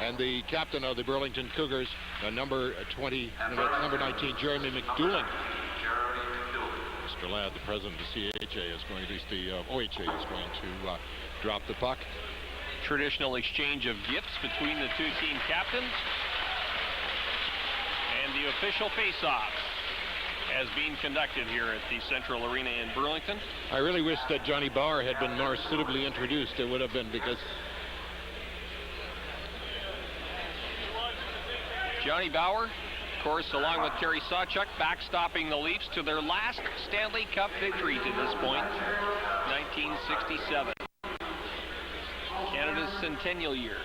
And the captain of the Burlington Cougars, number 19, Jeremy McDouling. Mr. Ladd, the president of the CHA, is going to, at least the OHA is going to drop the puck. Traditional exchange of gifts between the two team captains. And the official face-off has been conducted here at the Central Arena in Burlington. I really wish that Johnny Bauer had been more suitably introduced. It would have been, because Johnny Bauer, of course, along with Terry Sawchuk, backstopping the Leafs to their last Stanley Cup victory to this point, 1967. Canada's centennial year.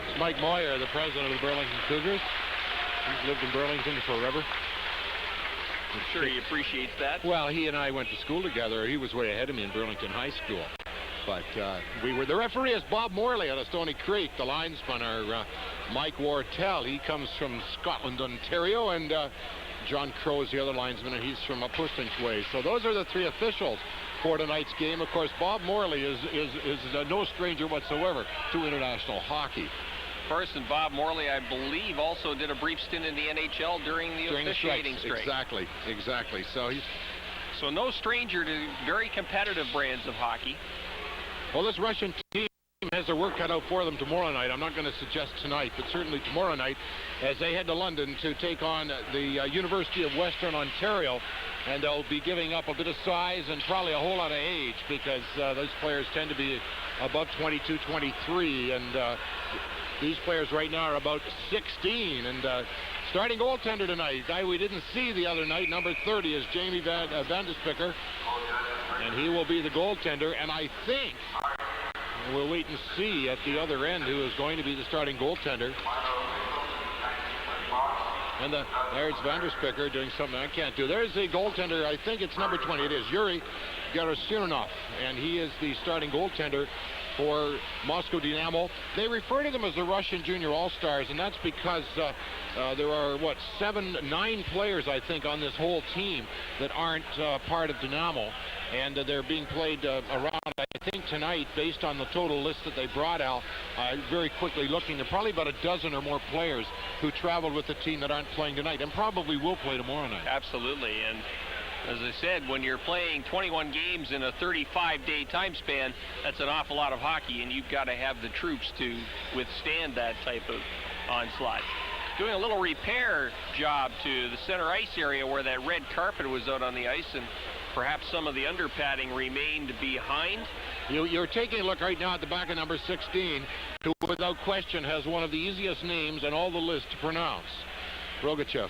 It's Mike Moyer, the president of the Burlington Cougars. He's lived in Burlington forever. I'm sure he appreciates that. Well, he and I went to school together. He was way ahead of me in Burlington High School. But we were, the referee is Bob Morley out of Stony Creek. The linesman are Mike Wartell. He comes from Scotland, Ontario, and John Crow is the other linesman, and he's from Upwistings Way. So those are the three officials for tonight's game. Of course, Bob Morley is no stranger whatsoever to international hockey. Of course, and Bob Morley, I believe, also did a brief stint in the NHL during the officiating strike. Exactly. So no stranger to very competitive brands of hockey. Well, this Russian team has their work cut out for them tomorrow night. I'm not going to suggest tonight, but certainly tomorrow night, as they head to London to take on the University of Western Ontario. And they'll be giving up a bit of size and probably a whole lot of age, because those players tend to be above 22, 23. And these players right now are about 16. And starting goaltender tonight, guy we didn't see the other night, number 30, is Jamie Van de Spicker. And he will be the goaltender. And I think we'll wait and see at the other end who is going to be the starting goaltender. And there's Van der Spicker doing something I can't do. There's the goaltender. I think it's number 20. It is Yuri Gerasimov, and he is the starting goaltender for Moscow Dynamo. They refer to them as the Russian Junior All-Stars, and that's because there are, 9 players, I think, on this whole team that aren't part of Dynamo. And they're being played around, I think, tonight, based on the total list that they brought out, very quickly looking. There are probably about a dozen or more players who traveled with the team that aren't playing tonight and probably will play tomorrow night. Absolutely. And as I said, when you're playing 21 games in a 35-day time span, that's an awful lot of hockey, and you've got to have the troops to withstand that type of onslaught. Doing a little repair job to the center ice area where that red carpet was out on the ice, and perhaps some of the underpadding remained behind. You're taking a look right now at the back of number 16, who without question has one of the easiest names in all the list to pronounce, Rogachev.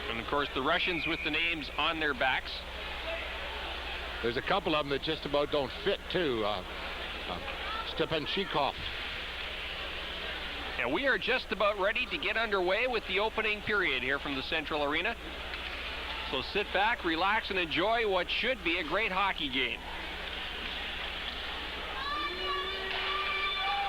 And of course the Russians with the names on their backs. There's a couple of them that just about don't fit too. Stepanchikov. And we are just about ready to get underway with the opening period here from the Central Arena. So sit back, relax, and enjoy what should be a great hockey game.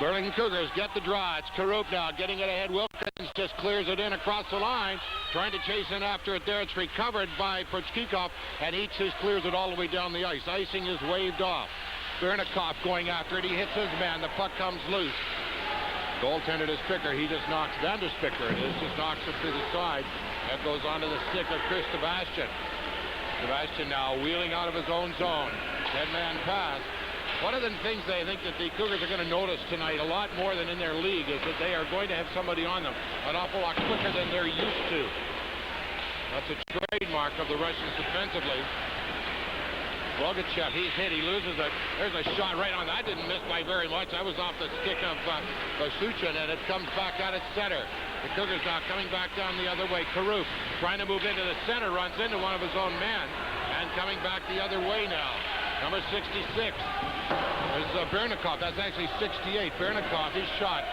Burlington Cougars get the draw. It's Karup now getting it ahead. Wilkins just clears it in across the line. Trying to chase in after it there. It's recovered by Prachkikov, and he just clears it all the way down the ice. Icing is waved off. Bernikov going after it. He hits his man. The puck comes loose. Goaltender to Spicker. He just knocks Van der Spicker. It is just knocks it to the side. That goes onto the stick of Chris Sebastian. Sebastian now wheeling out of his own zone. 10-man pass. One of the things they think that the Cougars are going to notice tonight, a lot more than in their league, is that they are going to have somebody on them an awful lot quicker than they're used to. That's a trademark of the Russians defensively. Rogachev, he's hit, he loses it. There's a shot right on. That didn't miss by very much. That was off the stick of Basuchin, and it comes back out at center. The Cougars now coming back down the other way. Karup trying to move into the center, runs into one of his own men, and coming back the other way now. Number 66 is Bernikov. That's actually 68. Bernikov, his shot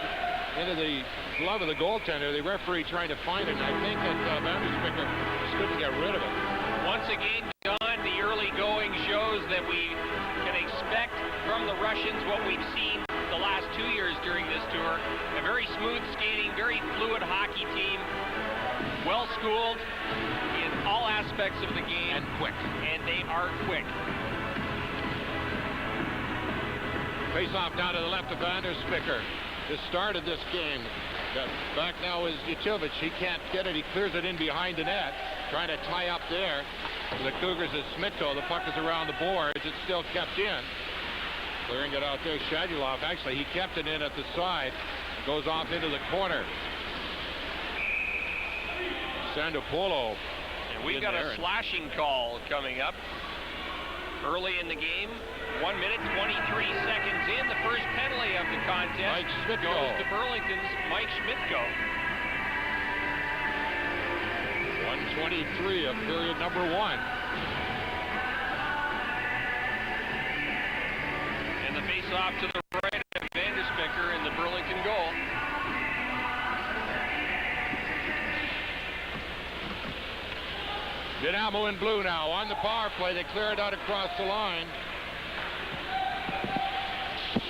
into the glove of the goaltender. The referee trying to find it, and I think that Van der Spicker just couldn't get rid of it. Once again, John, the early going shows that we can expect from the Russians what we've seen the last 2 years during this tour. A very smooth skating, very fluid hockey team, well schooled in all aspects of the game. And quick. And they are quick. Face off down to the left of Vanderspicker. Just started this game. Back now is Yachevich. He can't get it. He clears it in behind the net. Trying to tie up there. For the Cougars is Smitko. The puck is around the boards. It's still kept in. Clearing it out there. Shadulov. Actually, he kept it in at the side. Goes off into the corner. Sandopolo. And we've got a slashing call coming up early in the game. 1 minute, 23 seconds in. The first penalty of the contest Mike Schmitko goes to Burlington's Mike Schmitko. 1:23 of period number 1. And the face-off to the right of Vanderspicker in the Burlington goal. Dinamo in blue now on the power play. They clear it out across the line.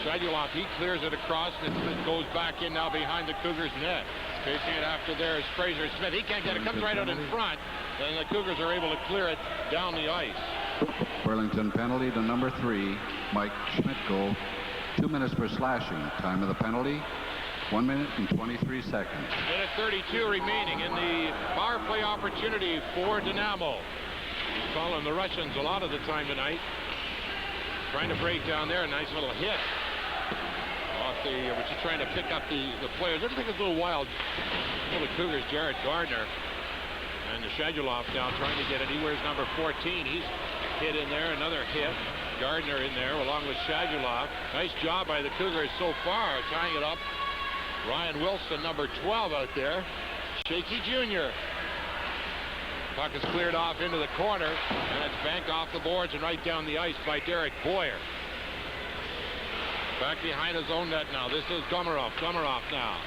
Shadulov, he clears it across, and it goes back in now behind the Cougars' net. Chasing it after there is Fraser Smith. He can't get it. Comes right out in front. And the Cougars are able to clear it down the ice. Burlington penalty to number 3, Mike Schmitko. 2 minutes for slashing. Time of the penalty, 1 minute and 23 seconds. Minute 32 remaining in the power play opportunity for Dinamo. Calling the Russians a lot of the time tonight. Trying to break down there. A nice little hit. Off the, which is trying to pick up the players. Everything is a little wild. For the Cougars, Jared Gardner. And the Shadulov now trying to get it. He wears number 14. He's hit in there. Another hit. Gardner in there along with Shadulov. Nice job by the Cougars so far, tying it up. Ryan Wilson, number 12 out there. Shaky Jr. Puck is cleared off into the corner, and it's banked off the boards and right down the ice by Derek Boyer. Back behind his own net now. This is Gomarov. Gomarov now.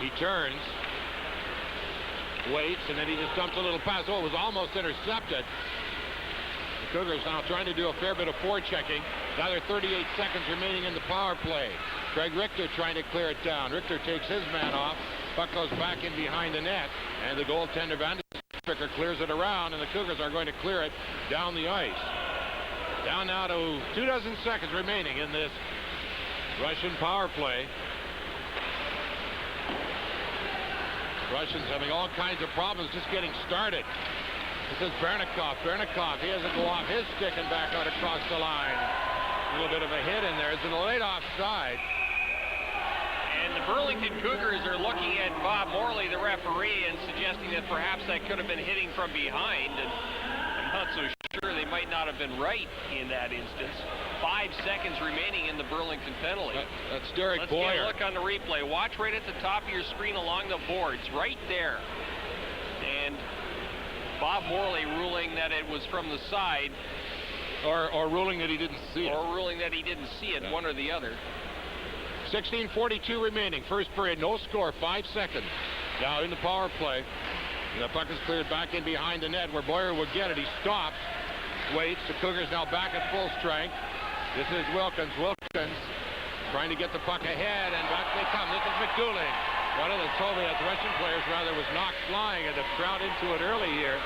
He turns. Waits, and then he just dumps a little pass. Oh, it was almost intercepted. The Cougars now trying to do a fair bit of forechecking. Another 38 seconds remaining in the power play. Craig Richter trying to clear it down. Richter takes his man off. Puck goes back in behind the net, and the goaltender Vanderspicker clears it around, and the Cougars are going to clear it down the ice. Down now to 24 seconds remaining in this Russian power play. Russians having all kinds of problems just getting started. This is Bernikov. Bernikov, he has to go off his stick and back out across the line. A little bit of a hit in there. It's a late offside. And the Burlington Cougars are looking at Bob Morley, the referee, and suggesting that perhaps that could have been hitting from behind. And I'm not so sure. They might not have been right in that instance. 5 seconds remaining in the Burlington penalty. That's Derek Boyer. Let's get a look on the replay. Watch right at the top of your screen along the boards, right there. And Bob Morley ruling that it was from the side. Or ruling that he didn't see it. Or ruling that he didn't see it, one or the other. 16:42 remaining. First period, no score, 5 seconds. Now in the power play. And the puck is cleared back in behind the net where Boyer will get it. He stops, waits. The Cougars now back at full strength. This is Wilkins. Wilkins trying to get the puck ahead, and back they come. This is McDouling. One of the Soviet Russian players, rather, was knocked flying, and the crowd into it early here.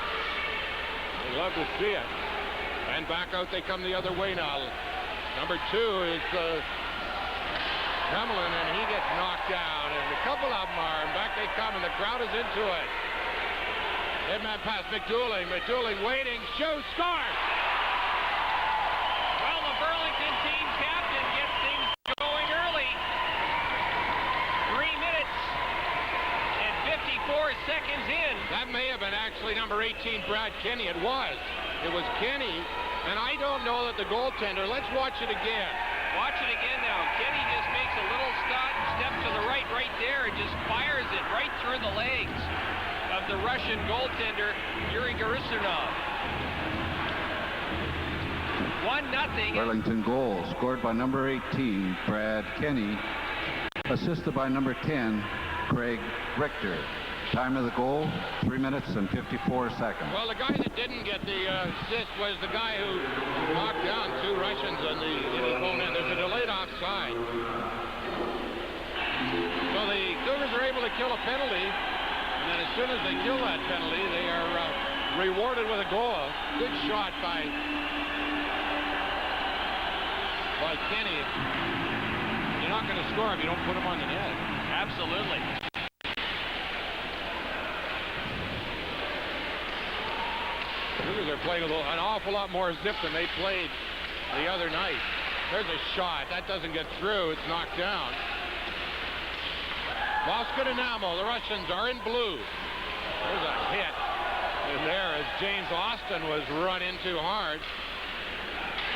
They love to see it. And back out they come the other way now. Number 2 is Hamlin, and he gets knocked down. And a couple of them are, and back they come, and the crowd is into it. Headman pass, McDouling. McDouling waiting, shoots, scores! Well, the Burlington team captain gets things going early. 3 minutes and 54 seconds in. That may have been actually number 18, Brad Kenny. It was. It was Kenny, and I don't know that the goaltender. Let's watch it again. Watch it again now. Kenny just makes a little step to the right there, and just fires it right through the legs of the Russian goaltender, Yuri Garisunov. 1-0. Burlington goal scored by number 18, Brad Kenny. Assisted by number 10, Craig Richter. Time of the goal, 3 minutes and 54 seconds. Well, the guy that didn't get the assist was the guy who knocked down 2 Russians in his own end. There's a delayed offside. So the Cougars are able to kill a penalty, and then as soon as they kill that penalty, they are rewarded with a goal. Good shot by Kenny. You're not going to score if you don't put him on the net. Absolutely. Cougars are playing an awful lot more zip than they played the other night. There's a shot. That doesn't get through. It's knocked down. Moskva Dinaмо. The Russians are in blue. There's a hit in there as James Austin was run into hard.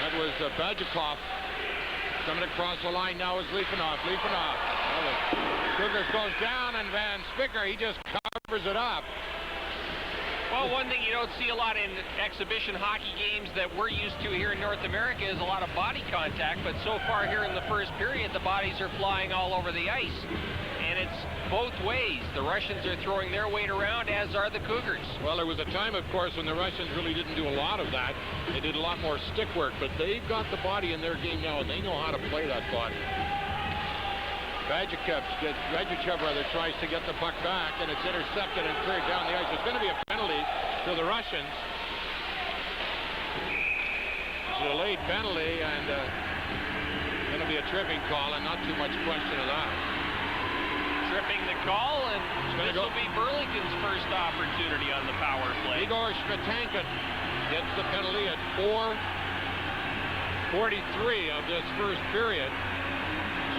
That was Bajikov. Coming across the line now is Leifanoff. Well, the Cougars goes down, and Van Spicker, he just covers it up. Well, one thing you don't see a lot in exhibition hockey games that we're used to here in North America is a lot of body contact, but so far here in the first period, the bodies are flying all over the ice. And it's both ways. The Russians are throwing their weight around, as are the Cougars. Well, there was a time, of course, when the Russians really didn't do a lot of that. They did a lot more stick work, but they've got the body in their game now, and they know how to play that body. Radjichev tries to get the puck back, and it's intercepted and cleared down the ice. It's going to be a penalty to the Russians. It's a delayed penalty, and going to be a tripping call, and not too much question of that. Tripping the call, and this will be Burlington's first opportunity on the power play. Igor Smetankin gets the penalty at 4:43 of this first period.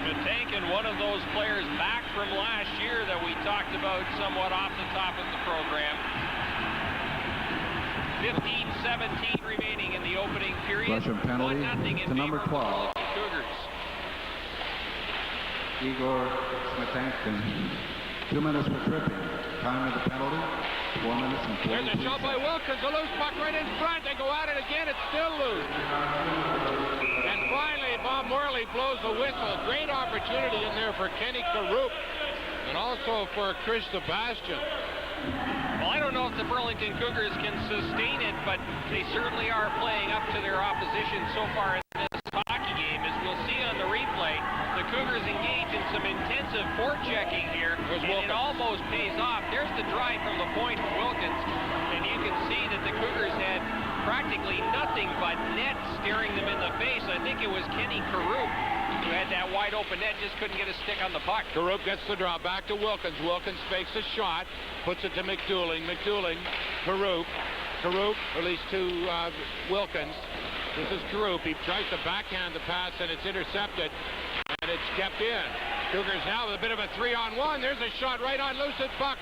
Smetankin, one of those players back from last year that we talked about somewhat off the top of the program. 15-17 remaining in the opening period. Russian penalty 1-0 to number 12. Cougars. Igor Smetankin, 2 minutes for tripping. Time of the penalty, 4 minutes and 42 There's a shot by seconds. Wilkins, a loose puck right in front. They go at it again, it's still loose. And finally, Bob Morley blows the whistle. Great opportunity in there for Kenny Karup, and also for Chris Sebastian. Well, I don't know if the Burlington Cougars can sustain it, but they certainly are playing up to their opposition so far in this hockey game. As we'll see on the replay, the Cougars engage in some intensive forechecking here, and it almost pays off. There's the drive from the point of Wilkins, and you can see that the Cougars had practically nothing but net staring them in the face. I think it was Kenny Karup who had that wide open net, just couldn't get a stick on the puck. Karup gets the draw back to Wilkins. Wilkins fakes a shot, puts it to McDouling. Karup released to Wilkins. This is Karup. He tries to backhand the pass, and it's intercepted, and it's kept in. Cougars now with a bit of a 3-on-1. There's a shot right on Lucid Buck.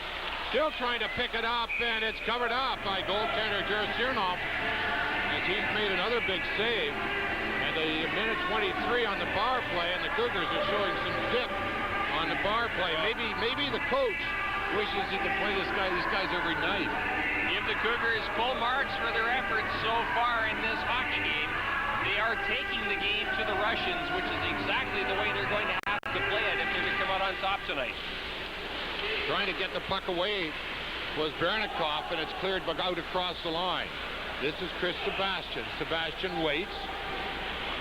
Still trying to pick it up, and it's covered up by goaltender Gerasirnov, as he's made another big save. And a minute 23 on the power play, and the Cougars are showing some dip on the power play. Maybe the coach wishes he could play these guys every night. Give the Cougars full marks for their efforts so far in this hockey game. They are taking the game to the Russians, which is exactly the way they're going to have to play it if they're to come out on top tonight. Trying to get the puck away was Bernikov, and it's cleared out across the line. This is Chris Sebastian. Sebastian waits. I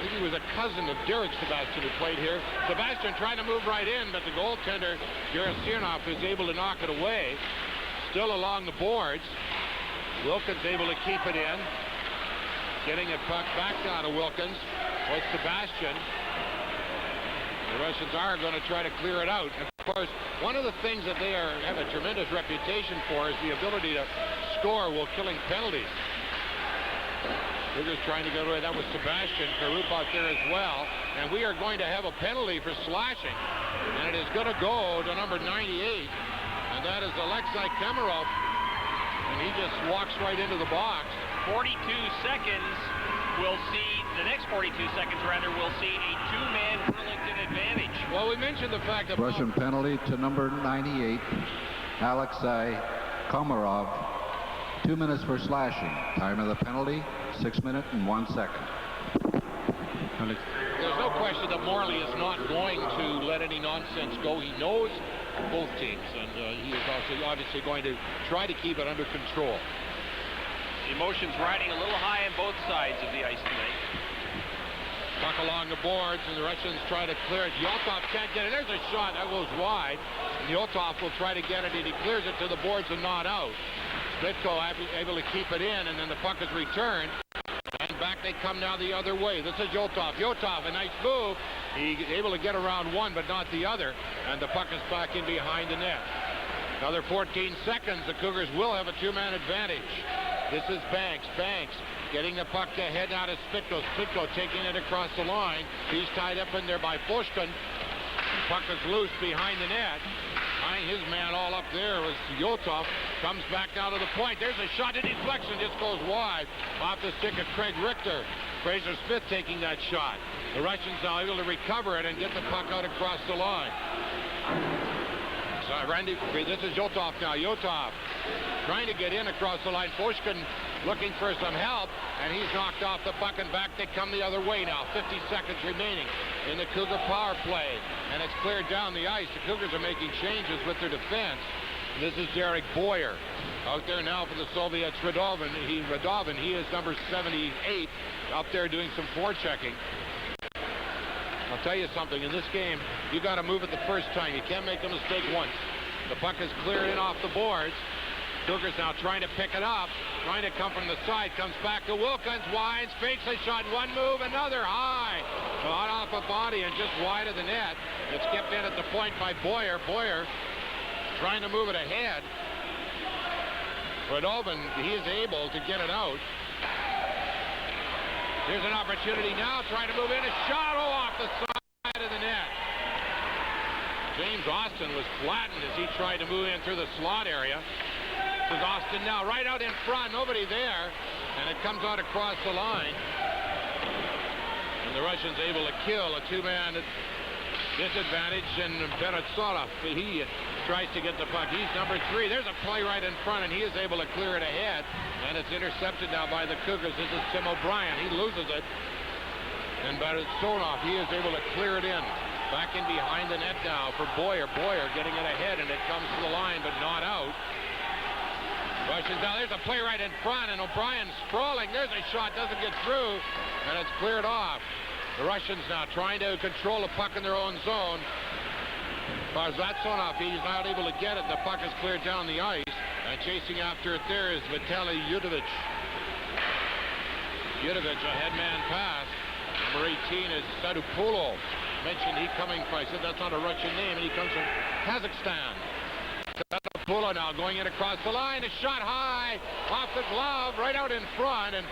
think he was a cousin of Derek Sebastian who played here. Sebastian trying to move right in, but the goaltender, Gerasirnov, is able to knock it away. Still along the boards. Wilkins able to keep it in. Getting a puck back down to Wilkins was Sebastian. The Russians are going to try to clear it out. Of course, one of the things that they have a tremendous reputation for is the ability to score while killing penalties. Cougars trying to get away. That was Sebastian. Karup out there as well. And we are going to have a penalty for slashing. And it is going to go to number 98. And that is Alexei Kemerov. And he just walks right into the box. 42 seconds. We'll see, the next 42 seconds rather, we'll see a two-man Burlington advantage. Well, we mentioned the fact that Russian penalty to number 98, Alexei Komarov. 2 minutes for slashing. Time of the penalty, 6 minutes and 1 second. There's no question that Morley is not going to let any nonsense go. He knows both teams, and he is also obviously going to try to keep it under control. The emotions riding a little high on both sides of the ice tonight. Puck along the boards, and the Russians try to clear it. Yoltov can't get it. There's a shot that goes wide. Yoltov will try to get it, and he clears it to the boards and not out. Splitko able to keep it in, and then the puck is returned. And back they come now the other way. This is Yoltov. Yoltov, a nice move. He's able to get around one, but not the other. And the puck is back in behind the net. Another 14 seconds. The Cougars will have a two-man advantage. This is Banks. Banks getting the puck to head out of Splitko. Splitko taking it across the line. He's tied up in there by Pushkin. Puck is loose behind the net. Tying his man all up there was Yoltov. Comes back out of the point. There's a shot. The deflection just goes wide off the stick of Craig Richter. Fraser Smith taking that shot. The Russians now able to recover it and get the puck out across the line. So Randy, this is Yoltov now. Yoltov trying to get in across the line. Pushkin looking for some help, and he's knocked off the puck, and back they come the other way now. 50 seconds remaining in the Cougar power play, and it's cleared down the ice. The Cougars are making changes with their defense. This is Derek Boyer out there now for the Soviets. Radovin, he is number 78 up there doing some forechecking. I'll tell you something, in this game, you got to move it the first time. You can't make a mistake once. The puck is cleared in off the boards. Cougars now trying to pick it up, trying to come from the side, comes back to Wilkins, winds, fakes a shot, one move, another high. Shot off a body and just wide of the net. It's kept in at the point by Boyer. Boyer trying to move it ahead. Radovin, he is able to get it out. Here's an opportunity now, trying to move in, a shot off the side of the net. James Austin was flattened as he tried to move in through the slot area. This is Austin now, right out in front, nobody there, and it comes out across the line. And the Russians able to kill a two-man disadvantage, and Beresotov, he tries to get the puck. He's number 3. There's a play right in front, and he is able to clear it ahead, and it's intercepted now by the Cougars. This is Tim O'Brien. He loses it, and Beresotov, he is able to clear it in. Back in behind the net now for Boyer. Boyer getting it ahead, and it comes to the line, but not out. Russians now, there's a play right in front, and O'Brien sprawling. There's a shot, doesn't get through, and it's cleared off. The Russians now trying to control the puck in their own zone. Barzatsonov, he's not able to get it. The puck is cleared down the ice, and chasing after it there is Vitaly Yudovich. Yudovich, a headman pass. Number 18 is Sadupulo. Mentioned he coming from, I said that's not a Russian name, and he comes from Kazakhstan. Sadupulo now going in across the line. A shot high off the glove, right out in front, and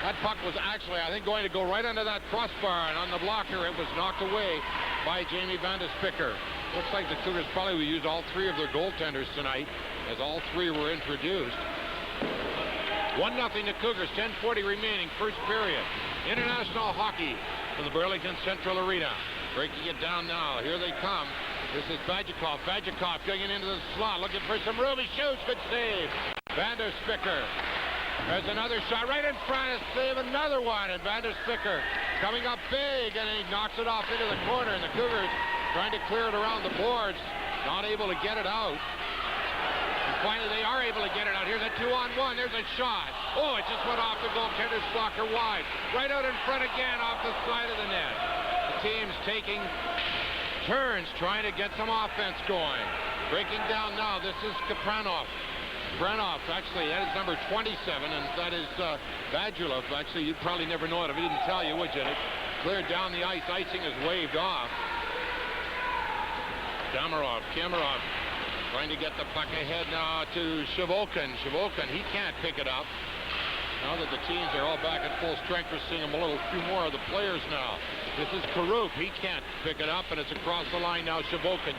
that puck was actually, I think, going to go right under that crossbar, and on the blocker it was knocked away by Jamie Van de Spicker. Looks like the Cougars probably will use all 3 of their goaltenders tonight, as all 3 were introduced. 1-0 to Cougars, 10:40 remaining, first period. International hockey from the Burlington Central Arena. Breaking it down now. Here they come. This is Badjakov. Badjakov going into the slot, looking for some room. He shoots, good save. Van der Spicker. There's another shot right in front. Save another one. And Van der Spicker coming up big, and he knocks it off into the corner. And the Cougars trying to clear it around the boards. Not able to get it out. And finally, they are able to get it out. Here's a 2-on-1. There's a shot. Oh, it just went off the goaltender's blocker wide. Right out in front again off the side of the net. The team's taking turns trying to get some offense going. Breaking down now, this is Kapranov. Kapranov, actually, that is number 27, and that is Badulov. Actually, you'd probably never know it if he didn't tell you, would you? It cleared down the ice. Icing is waved off. Kamarov trying to get the puck ahead now to Shavokin. Shavokin, he can't pick it up. Now that the teams are all back at full strength, we're seeing a few more of the players now. This is Karup. He can't pick it up, and it's across the line now. Shavokin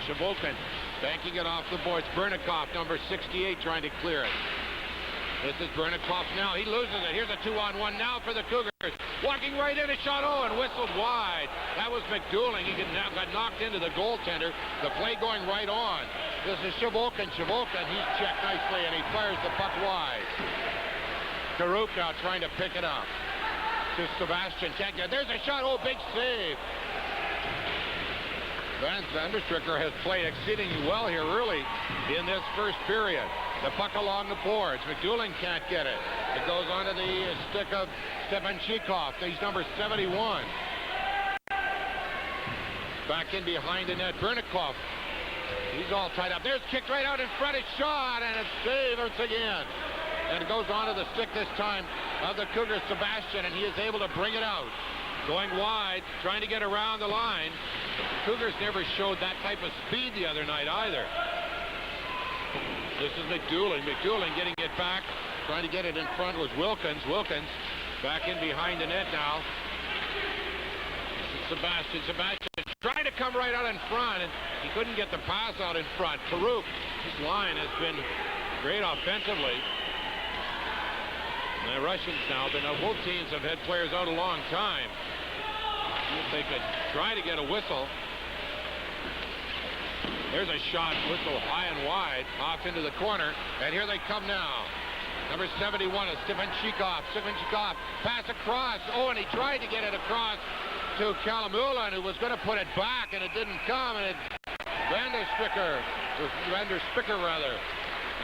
banking it off the boards. Bernikov, number 68, trying to clear it. This is Bernikov now. He loses it. Here's a 2-on-1 now for the Cougars. Walking right in, a shot, and whistled wide. That was McDouling. He got knocked into the goaltender. The play going right on. This is Shavokin. He's checked nicely, and he fires the puck wide. Karup now trying to pick it up. To Sebastian. Can't get. There's a shot. Oh, big save. Vanderstricker has played exceedingly well here early in this first period. The puck along the boards. McDoulan can't get it. It goes onto the stick of Stepanchikov. He's number 71. Back in behind the net. Bernikov. He's all tied up. There's kicked right out in front. It's shot, and it's saved once again. And it goes onto the stick this time of the Cougars, Sebastian, and he is able to bring it out. Going wide, trying to get around the line. The Cougars never showed that type of speed the other night either. This is McDoulan. McDoulan getting it back. Trying to get it in front was Wilkins. Wilkins back in behind the net now. Sebastian. Sebastian trying to come right out in front, and he couldn't get the pass out in front. Farouk, his line has been great offensively. And the Russians now, both teams have had players out a long time. See if they could try to get a whistle. There's a shot, whistle high and wide, off into the corner, and here they come now. Number 71 is Stepanchikov. Stepanchikov pass across. Oh, and he tried to get it across to Kalamulan, who was going to put it back, and it didn't come, and Vanderspicker,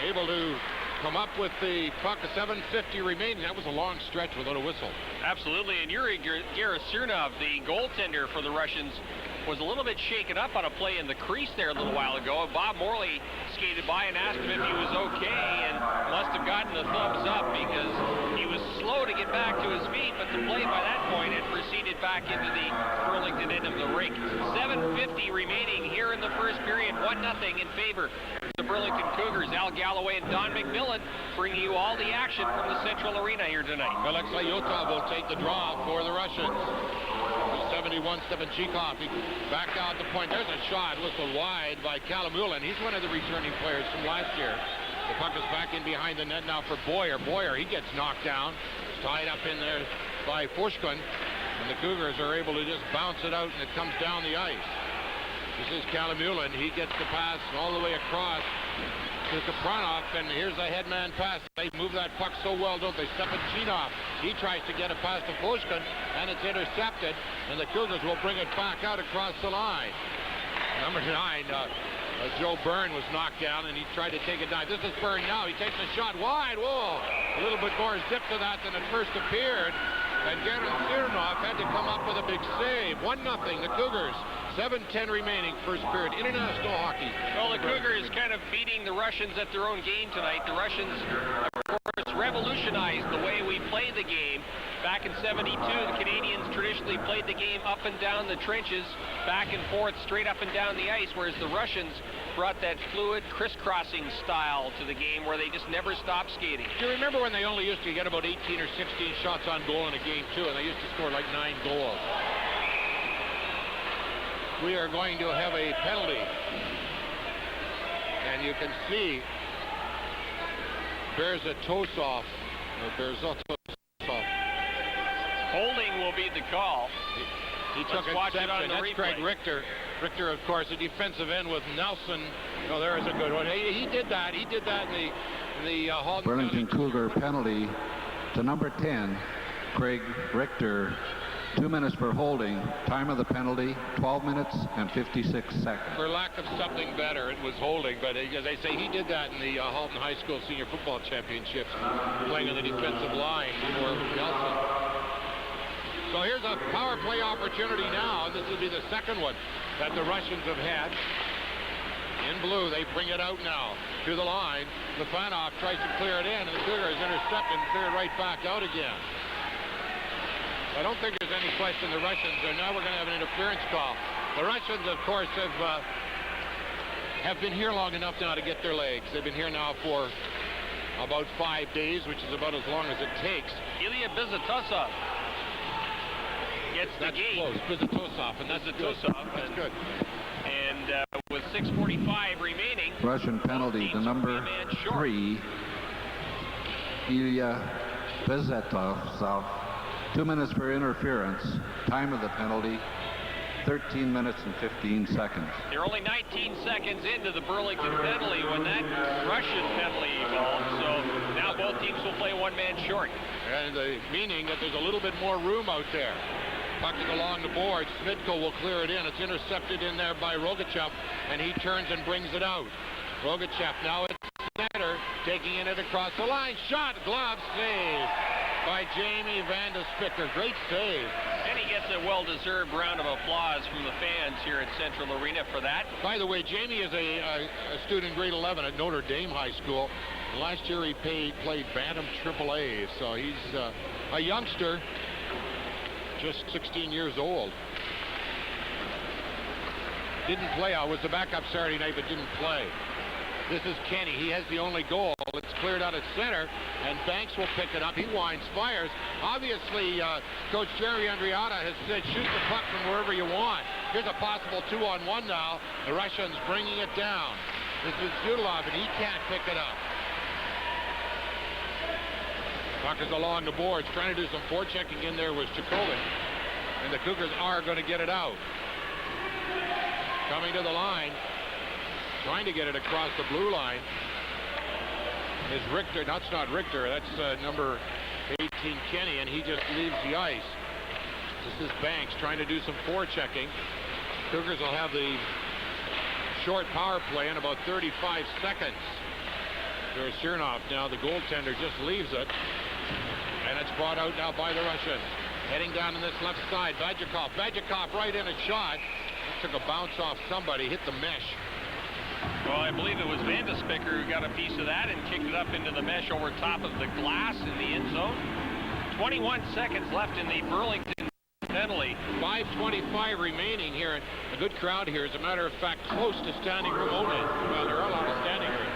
able to come up with the puck. 7:50 remaining. That was a long stretch without a whistle. Absolutely, and Yuri Gerasernov, the goaltender for the Russians, was a little bit shaken up on a play in the crease there a little while ago. Bob Morley skated by and asked him if he was okay, and must have gotten the thumbs up because he was slow to get back to his feet, but the play by that point had proceeded back into the Burlington end of the rink. 7:50 remaining here in the first period. 1-0 in favor of the Burlington Cougars. Al Galloway and Don McMillan bringing you all the action from the Central Arena here tonight. Alexei Yotov will take the draw for the Russians. 71, Stepanchikov. He backed out the point. There's a shot whistled wide by Kalamulan. He's one of the returning players from last year. The puck is back in behind the net now for Boyer. Boyer, he gets knocked down. Tied up in there by Pushkin. And the Cougars are able to just bounce it out, and it comes down the ice. This is Kalamulan. He gets the pass all the way across to Kapranov, and here's a headman pass. They move that puck so well, don't they? Stepanchinov, he tries to get a pass to Pushkin, and it's intercepted, and the Cougars will bring it back out across the line. Number 9, Joe Byrne was knocked down, and he tried to take a dive. This is Byrne now. He takes a shot wide. Whoa! A little bit more zip to that than it first appeared, and Gerasernov had to come up with a big save. 1-0, the Cougars. 7:10 remaining, first period. International hockey. Well, the Cougars kind of beating the Russians at their own game tonight. The Russians, of course, revolutionized the way we play the game. Back in '72, the Canadians traditionally played the game up and down the trenches, back and forth, straight up and down the ice, whereas the Russians brought that fluid, crisscrossing style to the game where they just never stopped skating. Do you remember when they only used to get about 18 or 16 shots on goal in a game, too, and they used to score like 9 goals? We are going to have a penalty. And you can see Berzatosov. Holding will be the call. He took exception. That's Craig Richter. Richter, of course, a defensive end with Nelson. Oh, there is a good one. He did that. He did that in the Halton Burlington Cougar penalty to number 10, Craig Richter. 2 minutes for holding. Time of the penalty, 12 minutes and 56 seconds. For lack of something better, it was holding, but as I say, he did that in the Halton High School Senior Football Championships, playing on the defensive line for Nelson. So here's a power play opportunity now, and this will be the second one that the Russians have had. In blue, they bring it out now to the line. Lefanov tries to clear it in, and the Cougars intercept and clear it right back out again. I don't think there's any question the Russians are. Now we're going to have an interference call. The Russians, of course, have been here long enough now to get their legs. They've been here now for about 5 days, which is about as long as it takes. Ilya Bizatosov gets the game. Close. Bizatosov, and that's good. That's good. And with 6:45 remaining, Russian penalty to number 3, Ilya Bizatosov. 2 minutes for interference. Time of the penalty, 13 minutes and 15 seconds. They're only 19 seconds into the Burlington penalty when that Russian penalty evolved. So now both teams will play one man short. And meaning that there's a little bit more room out there. Puck is along the board. Smitko will clear it in. It's intercepted in there by Rogachev, and he turns and brings it out. Rogachev now at center, taking it across the line. Shot, glove, save by Jamie Van de Spicker. Great save. And he gets a well-deserved round of applause from the fans here at Central Arena for that. By the way, Jamie is a student grade 11 at Notre Dame High School. And last year he played Bantam AAA, so he's a youngster, just 16 years old. Didn't play. I was the backup Saturday night, but didn't play. This is Kenny. He has the only goal. It's cleared out at center, and Banks will pick it up. He winds, fires. Obviously, Coach Jerry Andriata has said, shoot the puck from wherever you want. Here's a possible 2-on-1 now. The Russians bringing it down. This is Zudilov, and he can't pick it up. Puck is along the boards. Trying to do some forechecking in there was Chikovic, and the Cougars are going to get it out. Coming to the line. Trying to get it across the blue line is Richter. That's not Richter. That's number 18, Kenny, and he just leaves the ice. This is Banks trying to do some forechecking. Cougars will have the short power play in about 35 seconds. There's Sirnov now. The goaltender just leaves it, and it's brought out now by the Russians. Heading down on this left side, Vajikov. Vajikov right in a shot. Took a bounce off somebody, hit the mesh. Well, I believe it was Van de Spicker who got a piece of that and kicked it up into the mesh over top of the glass in the end zone. 21 seconds left in the Burlington penalty. 5:25 remaining here. A good crowd here. As a matter of fact, close to standing room only. Well, they're all out of standing room.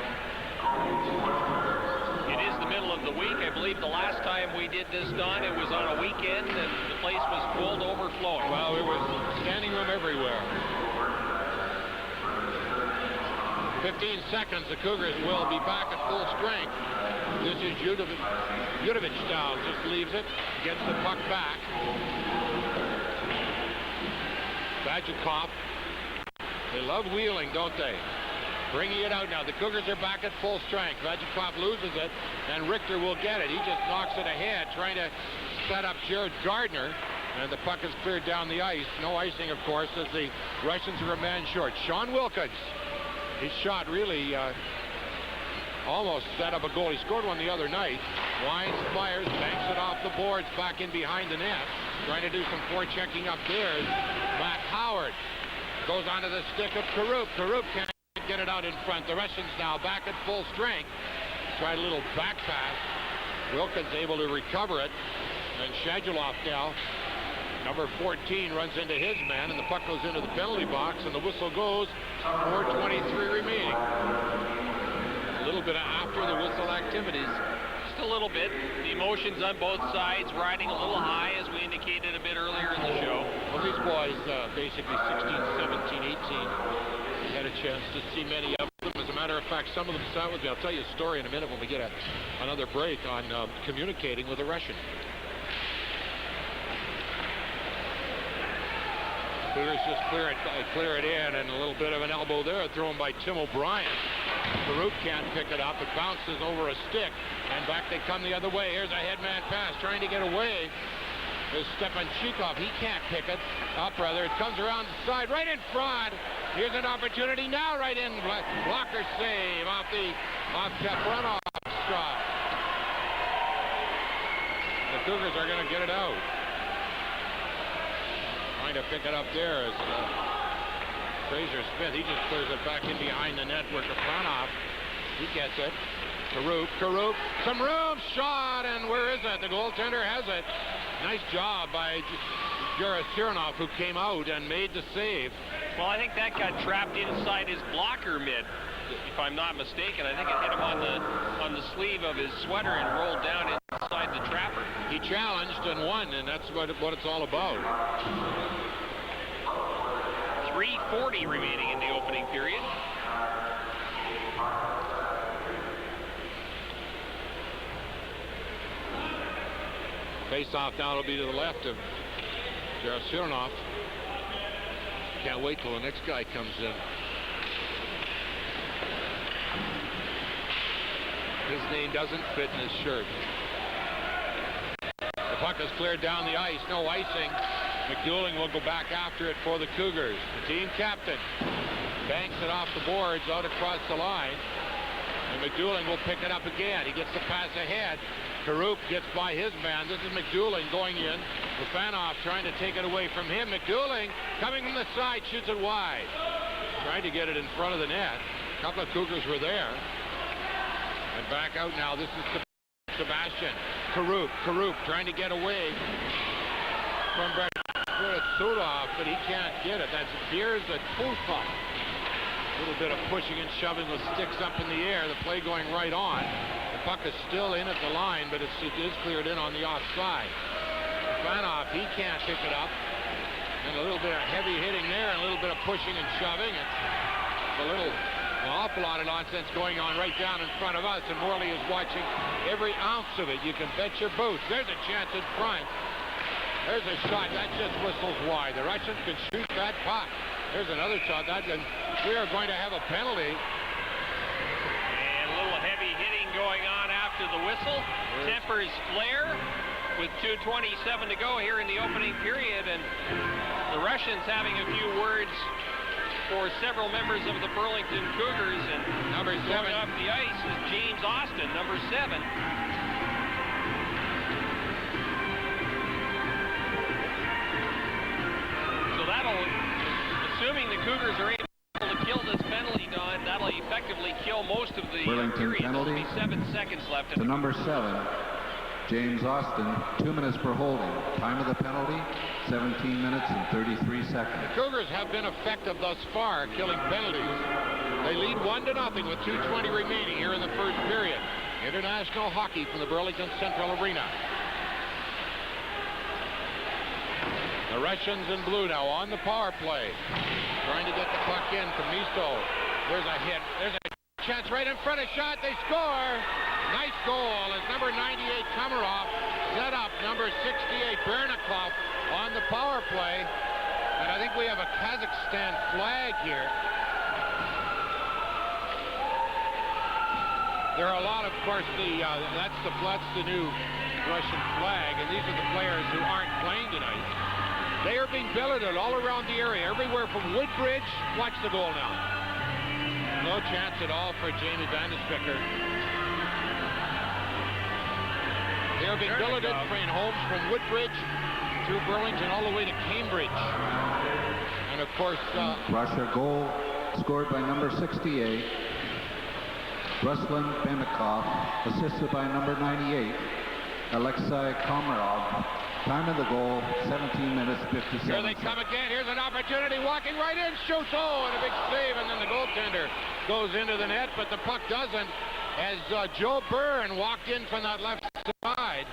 It is the middle of the week. I believe the last time we did this, Don, it was on a weekend and the place was full to overflowing. Well, there was standing room everywhere. 15 seconds, the Cougars will be back at full strength. This is Yudovich now, just leaves it, gets the puck back. Vajikov, they love wheeling, don't they? Bringing it out now. The Cougars are back at full strength. Vajikov loses it, and Richter will get it. He just knocks it ahead, trying to set up Jared Gardner, and the puck is cleared down the ice. No icing, of course, as the Russians are a man short. Sean Wilkins. His shot really almost set up a goal. He scored one the other night. Winds, fires, banks it off the boards, back in behind the net. Trying to do some forechecking up there. Matt Howard goes onto the stick of Karup. Karup can't get it out in front. The Russians now back at full strength. Tried a little back pass. Wilkins able to recover it. And Shadulov now, number 14, runs into his man, and the puck goes into the penalty box, and the whistle goes. 4:23 remaining. A little bit of after the whistle activities. Just a little bit. The emotions on both sides riding a little high, as we indicated a bit earlier in the show. Well, these boys, basically 16, 17, 18, had a chance to see many of them. As a matter of fact, some of them sat with me. I'll tell you a story in a minute when we get another break on communicating with a Russian. Cougars just clear it in, and a little bit of an elbow there thrown by Tim O'Brien. The Root can't pick it up. It bounces over a stick, and back they come the other way. Here's a headman pass trying to get away. There's Stepan Chikov. He can't pick it up, rather. It comes around the side, right in front. Here's an opportunity now, right in. Blocker save off Kapranov's stride. The Cougars are going to get it out. Trying to pick it up there is Fraser Smith. He just clears it back in behind the net where Kapanov. He gets it. Karup, some room, shot, and where is it? The goaltender has it. Nice job by Jared Sironov, who came out and made the save. Well, I think that got trapped inside his blocker mid, if I'm not mistaken. I think it hit him on the sleeve of his sweater and rolled down inside the trapper. He challenged and won, and that's what it's all about. 3:40 remaining in the opening period. Face-off now will be to the left of Jared Sironov. Can't wait till the next guy comes in. His name doesn't fit in his shirt. The puck is cleared down the ice. No icing. McDouling will go back after it for the Cougars. The team captain banks it off the boards out across the line. And McDouling will pick it up again. He gets the pass ahead. Karup gets by his man. This is McDouling going in. Rafanoff trying to take it away from him. McDouling coming from the side, shoots it wide. Trying to get it in front of the net. A couple of Cougars were there. And back out now. This is Sebastian. Karup trying to get away from Sudov, but he can't get it. That's Beers at Pulpop. A little bit of pushing and shoving with sticks up in the air. The play going right on. The puck is still in at the line, but it is cleared in on the offside. Rafanoff, he can't pick it up. And a little bit of heavy hitting there and a little bit of pushing and shoving. It's an awful lot of nonsense going on right down in front of us, and Morley is watching every ounce of it. You can bet your boots. There's a chance in front. There's a shot. That just whistles wide. The Russians can shoot that puck. There's another shot. And we are going to have a penalty. And a little heavy hitting going on after the whistle. Tempers flare with 2:27 to go here in the opening period. And the Russians having a few words for several members of the Burlington Cougars. And number 7 going off the ice is James Austin, number 7. So that'll, assuming the Cougars are able to kill this penalty, Don, that'll effectively kill most of the Burlington period. penalty. There'll be 7 seconds left. To number 7, James Austin, 2 minutes for holding. Time of the penalty, 17 minutes and 33 seconds. The Cougars have been effective thus far, killing penalties. They lead 1-0 with 2:20 remaining here in the first period. International hockey from the Burlington Central Arena. The Russians in blue now on the power play. Trying to get the puck in from Misto. There's a hit. There's a chance right in front of shot. They score. Nice goal as number 98 Komarov set up number 68 Bernikov on the power play. And I think we have a Kazakhstan flag here. There are a lot, of course, that's the new Russian flag, and these are the players who aren't playing tonight. They are being billeted all around the area, everywhere from Woodbridge. Watch the goal now. No chance at all for Jamie Vandesbecker. They are being billeted in homes from Woodbridge through Burlington all the way to Cambridge. And of course, Russia goal scored by number 68. Ruslan Bemikov, assisted by number 98, Alexei Komarov. Time of the goal, 17 minutes, 57 Here they come again. Here's an opportunity. Walking right in. Shoots. Oh, and a big save. And then the goaltender goes into the net, but the puck doesn't. As Joe Byrne walked in from that left side.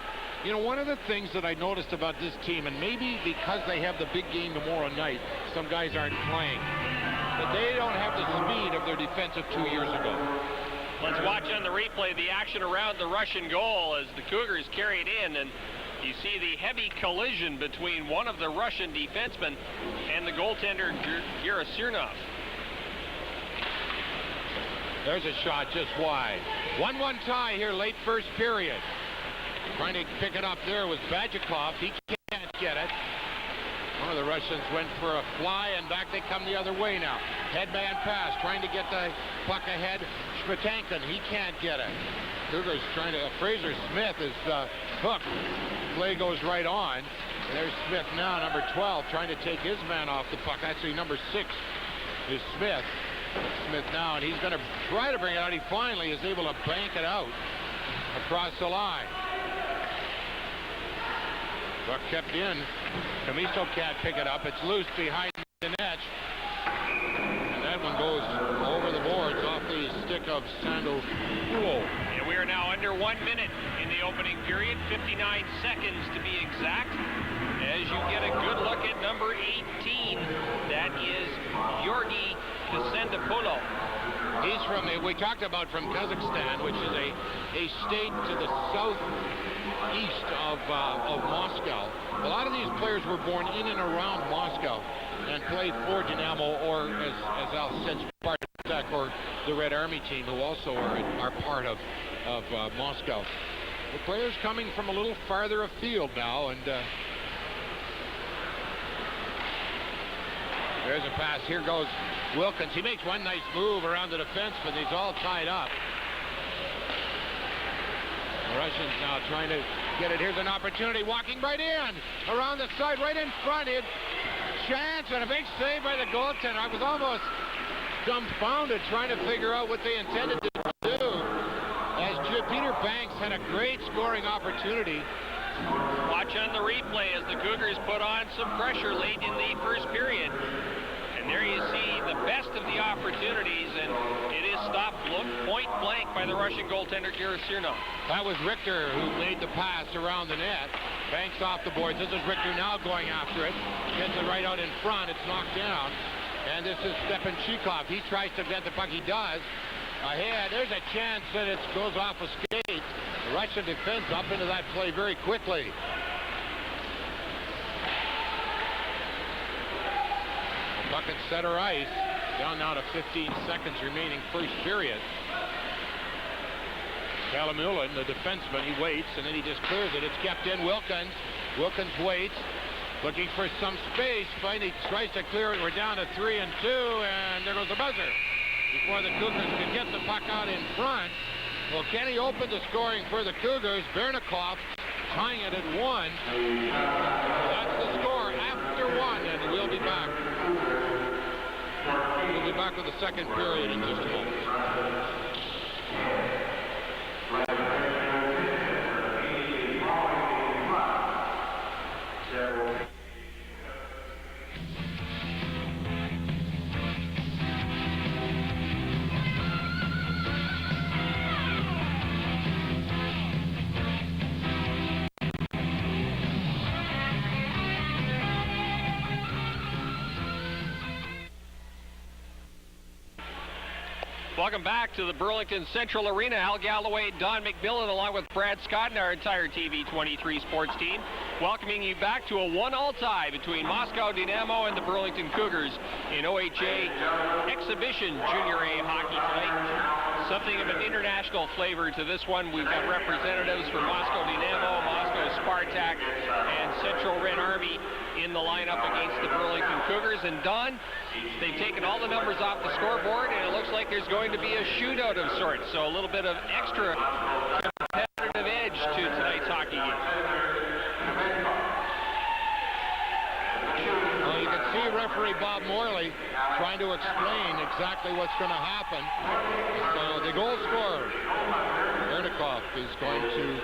You know, one of the things that I noticed about this team, and maybe because they have the big game tomorrow night, some guys aren't playing, but they don't have the speed of their defense of 2 years ago. Let's watch on the replay the action around the Russian goal as the Cougars carry it in, and you see the heavy collision between one of the Russian defensemen and the goaltender Gerasirnov. There's a shot just wide. 1-1 tie here late first period. Trying to pick it up there was Bajikov. He can't get it. One of the Russians went for a fly, and back they come the other way now. Headman pass, trying to get the puck ahead. Schmitankin, he can't get it. Cougars trying to, Fraser Smith is hooked. Play goes right on. And there's Smith now, number 12, trying to take his man off the puck. Actually, number 6 is Smith. Smith now, and he's going to try to bring it out. He finally is able to bank it out across the line. Puck kept in. Camiso can't pick it up. It's loose behind the net. And that one goes over the boards off the stick of Sando Huo. And we are now under 1 minute in the opening period, 59 seconds to be exact. As you get a good look at number 18, that is Georgi Kasendapulo. He's from, we talked about from Kazakhstan, which is a state to the southeast of Moscow. A lot of these players were born in and around Moscow and played for Dynamo, or as Al said, Spartak, or the Red Army team, who also are part of Moscow. The players coming from a little farther afield now, and There's a pass. Here goes Wilkins. He makes one nice move around the defenseman. He's all tied up. The Russians now trying to get it. Here's an opportunity. Walking right in. Around the side, right in front. Chance and a big save by the goaltender. I was almost dumbfounded trying to figure out what they intended to do. As Peter Banks had a great scoring opportunity. Watch on the replay as the Cougars put on some pressure late in the first period. And there you see the best of the opportunities, and it is stopped point blank by the Russian goaltender, Kirasirno. That was Richter who made the pass around the net. Banks off the boards. This is Richter now going after it. Gets it right out in front. It's knocked down. And this is Stepan Chikov. He tries to get the puck. He does. Ahead. There's a chance that it goes off a skate. The Russian defense up into that play very quickly. The puck at center ice. Down now to 15 seconds remaining first period. Kalamulin, the defenseman, he waits and then he just clears it. It's kept in. Wilkins waits. Looking for some space. Finally tries to clear it. We're down to 3-2, and there goes the buzzer. Before the Cougars can get the puck out in front. Well, Kenny opened the scoring for the Cougars. Bernikov tying it at 1. That's the score after 1, and we'll be back. We'll be back with the second period in just a moment. Welcome back to the Burlington Central Arena. Al Galloway, Don McMillan, along with Brad Scott and our entire TV23 sports team, welcoming you back to a 1-1 tie between Moscow Dynamo and the Burlington Cougars in OHA Exhibition Junior A hockey tonight. Something of an international flavor to this one. We've got representatives from Moscow Dynamo, Moscow Spartak, and Central Red Army in the lineup against the Burlington Cougars. And Don, they've taken all the numbers off the scoreboard, and it looks like there's going to be a shootout of sorts. So a little bit of extra competitive edge to tonight's hockey game. Well, you can see referee Bob Morley trying to explain exactly what's going to happen. So the goal scorer, Bernikov, is going to shoot.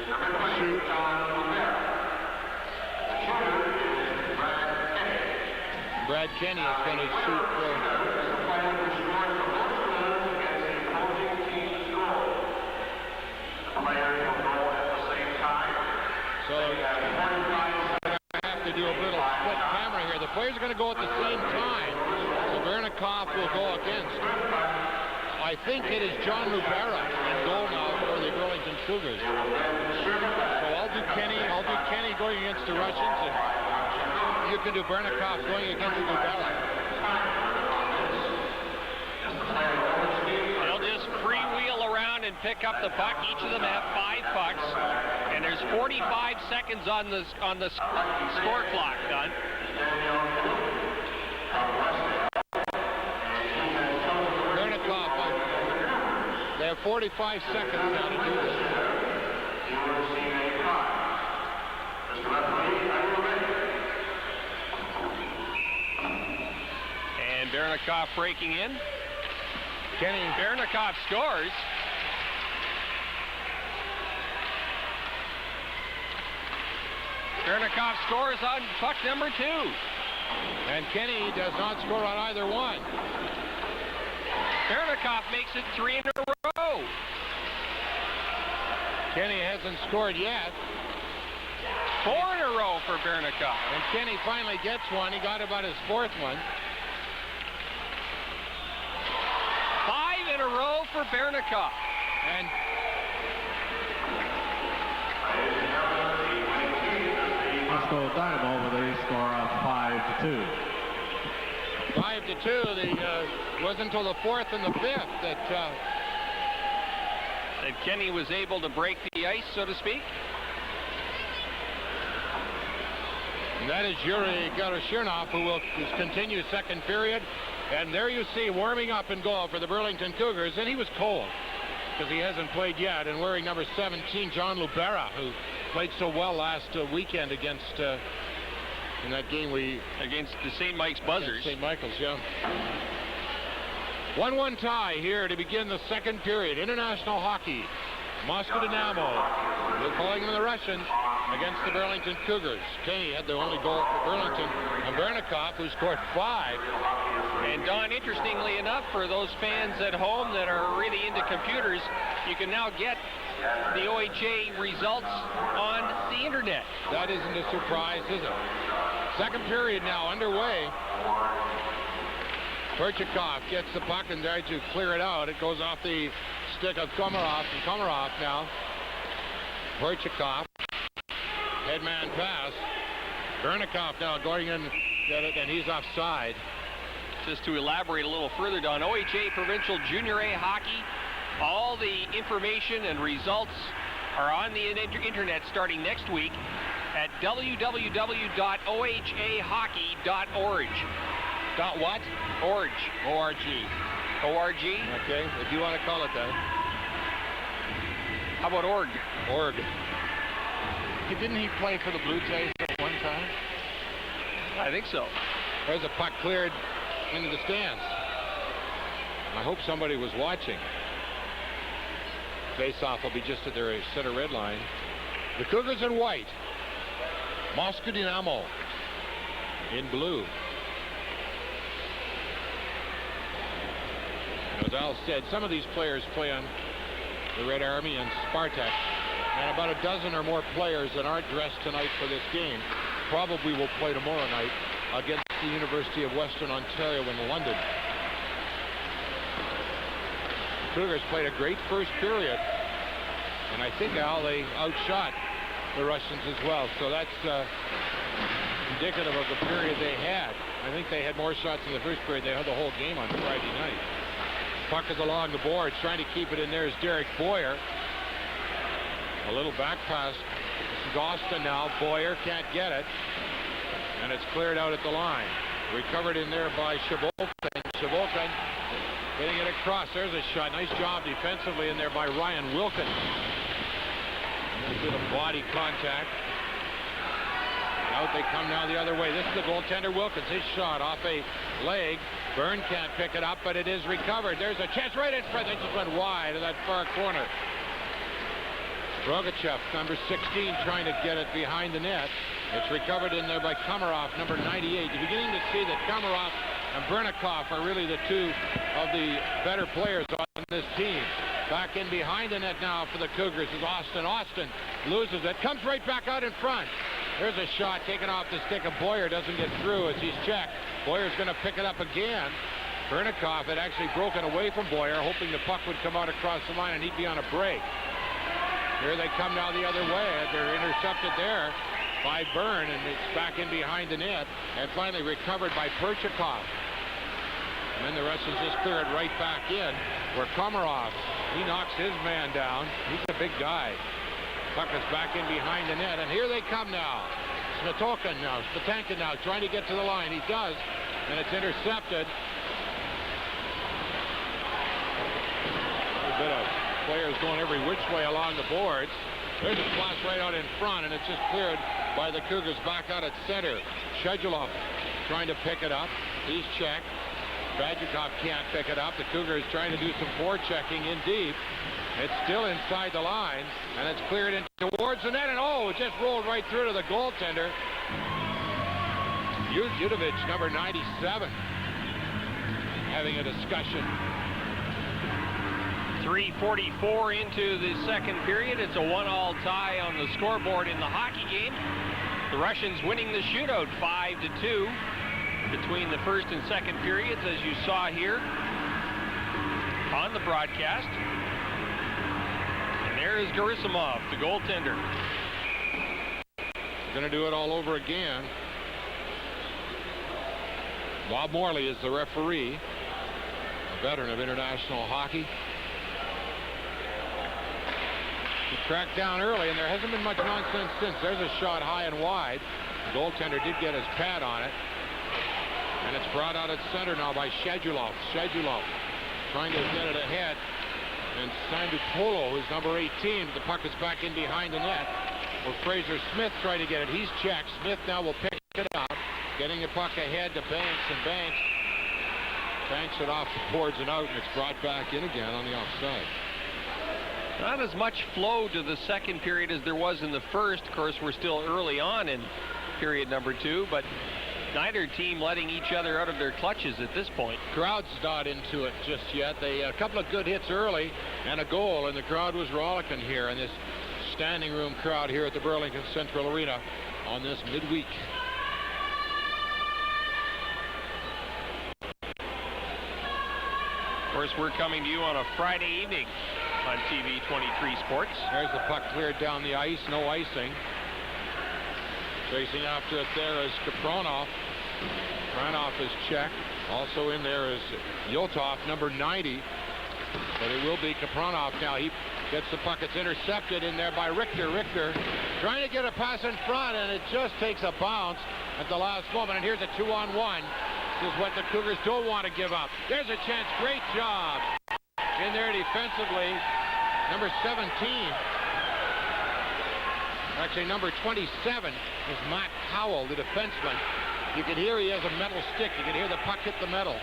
Brad Kenny is going to shoot for. So I have to do a little split camera here. The players are going to go at the same time. So Bernikov will go against. I think it is John Lubera in goal now for the Burlington Cougars. So I'll do Kenny going against the Russians, and you can do Bernikov going against Lubera. They'll just freewheel around and pick up the puck. Each of them have 5 pucks, and there's 45 seconds on the score clock, Don. Bernikov, they have 45 seconds now to do this. And Bernikov breaking in. Kenny. Bernikov scores. Bernikov scores on puck number 2. And Kenny does not score on either one. Bernikov makes it 3 in a row. Kenny hasn't scored yet. 4 in a row for Bernikov. And Kenny finally gets one. He got about his 4th one. 5 in a row for Bernikov. And Moscow Dynamo with a score of 5-2. 5-2. It wasn't until the 4th and the 5th that Kenny was able to break the ice, so to speak. And that is Yuri Garushirnov, who will continue second period. And there you see, warming up in goal for the Burlington Cougars. And he was cold because he hasn't played yet. And wearing number 17, John Lubera, who played so well last weekend against in that game against the St. Mike's Buzzers. St. Michael's, yeah. 1-1 tie here to begin the second period. International hockey. Moscow Dynamo. We're calling them the Russians against the Burlington Cougars. Kenny had the only goal for Burlington. And Bernikov, who scored 5. And Don, interestingly enough, for those fans at home that are really into computers, you can now get the OHA results on the internet. That isn't a surprise, is it? Second period now underway. Perchikov gets the puck and tries to clear it out. It goes off the stick of Komarov, and Komarov now. Perchikov, headman pass. Bernikov now going in, get it, and he's offside. Just to elaborate a little further, Don, OHA Provincial Junior A Hockey, all the information and results are on the internet starting next week at www.ohahockey.org. Dot what? Org. O-R-G. O-R-G? Okay, if you want to call it that. How about org? Org. Didn't he play for the Blue Jays at one time? I think so. There's a puck cleared into the stands. I hope somebody was watching. Face-off will be just at their center red line. The Cougars in white. Moscow Dynamo in blue. As Al said, some of these players play on the Red Army and Spartak, and about a dozen or more players that aren't dressed tonight for this game probably will play tomorrow night against the University of Western Ontario in London. The Cougars played a great first period, and I think, Al, they outshot the Russians as well, so that's indicative of the period they had. I think they had more shots in the first period. They had the whole game on Friday night. Puck is along the boards, trying to keep it in there is Derek Boyer. A little back pass. This is Austin now. Boyer can't get it. And it's cleared out at the line. Recovered in there by Shavolkin. Shavolkin getting it across. There's a shot. Nice job defensively in there by Ryan Wilkins. A bit of body contact. Out they come now the other way. This is the goaltender Wilkins. His shot off a leg. Byrne can't pick it up, but it is recovered. There's a chance right in front. They just went wide of that far corner. Rogachev, number 16, trying to get it behind the net. It's recovered in there by Komarov, number 98. You're beginning to see that Komarov and Bernikov are really the two of the better players on this team. Back in behind the net now for the Cougars is Austin. Austin loses it. Comes right back out in front. There's a shot taken off the stick of Boyer. Doesn't get through as he's checked. Boyer's going to pick it up again. Bernikov had actually broken away from Boyer, hoping the puck would come out across the line and he'd be on a break. Here they come now the other way. They're intercepted there by Byrne, and it's back in behind the net. And finally recovered by Perchikov. And then the Russians just clear it right back in, where Komarov, he knocks his man down. He's a big guy. Puck is back in behind the net, and here they come now. Smetokin now, Spatankin now, trying to get to the line. He does, and it's intercepted. A bit of players going every which way along the boards. There's a flash right out in front, and it's just cleared by the Cougars back out at center. Shedulov trying to pick it up. He's checked. Badjikov can't pick it up. The Cougars trying to do some forechecking in deep. It's still inside the line, and it's cleared in towards the net, and oh, it just rolled right through to the goaltender. Judovic, number 97, having a discussion. 3:44 into the second period. It's a 1-all tie on the scoreboard in the hockey game. The Russians winning the shootout 5-2 between the first and second periods, as you saw here on the broadcast. And there is Gerasimov, the goaltender. Going to do it all over again. Bob Morley is the referee, a veteran of international hockey. He cracked down early, and there hasn't been much nonsense since. There's a shot high and wide. The goaltender did get his pad on it. And it's brought out at center now by Shadulov. Shadulov trying to get it ahead. And Sandupolo, who's number 18. The puck is back in behind the net. Well, Fraser Smith trying to get it. He's checked. Smith now will pick it up. Getting the puck ahead to Banks, and Banks banks it off the boards and out, and it's brought back in again on the offside. Not as much flow to the second period as there was in the first. Of course, we're still early on in period number 2, but neither team letting each other out of their clutches at this point. Crowd's not into it just yet. They a couple of good hits early and a goal, and the crowd was rollicking here in this standing room crowd here at the Burlington Central Arena on this midweek. Of course, we're coming to you on a Friday evening on TV 23 Sports. There's the puck cleared down the ice, no icing. Chasing after it there is Kapronov. Kapronov is checked. Also in there is Yotov, number 90. But it will be Kapronov now. He gets the puck. It's intercepted in there by Richter. Richter trying to get a pass in front, and it just takes a bounce at the last moment. And here's a 2-on-1. This is what the Cougars don't want to give up. There's a chance. Great job in there defensively. Number 17. Actually, number 27 is Matt Howell, the defenseman. You can hear he has a metal stick. You can hear the puck hit the metal.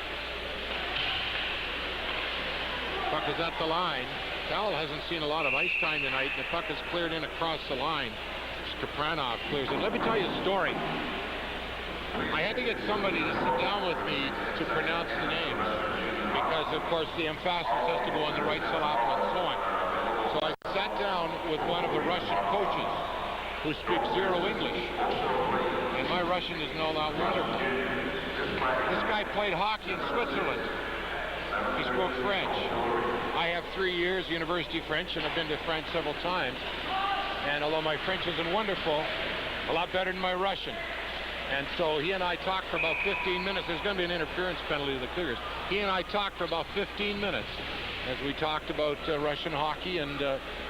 Puck is at the line. Howell hasn't seen a lot of ice time tonight. The puck is cleared in across the line. Kapranov clears it. Let me tell you a story. I had to get somebody to sit down with me to pronounce the names because, of course, the emphasis has to go on the right syllable and so on. So I sat down with one of the Russian coaches who speaks zero English, and my Russian is not that wonderful. This guy played hockey in Switzerland. He spoke French. I have 3 years university French, and I've been to France several times. And although my French isn't wonderful, a lot better than my Russian. And so he and I talked for about 15 minutes. There's going to be an interference penalty to the Cougars. He and I talked for about 15 minutes as we talked about Russian hockey and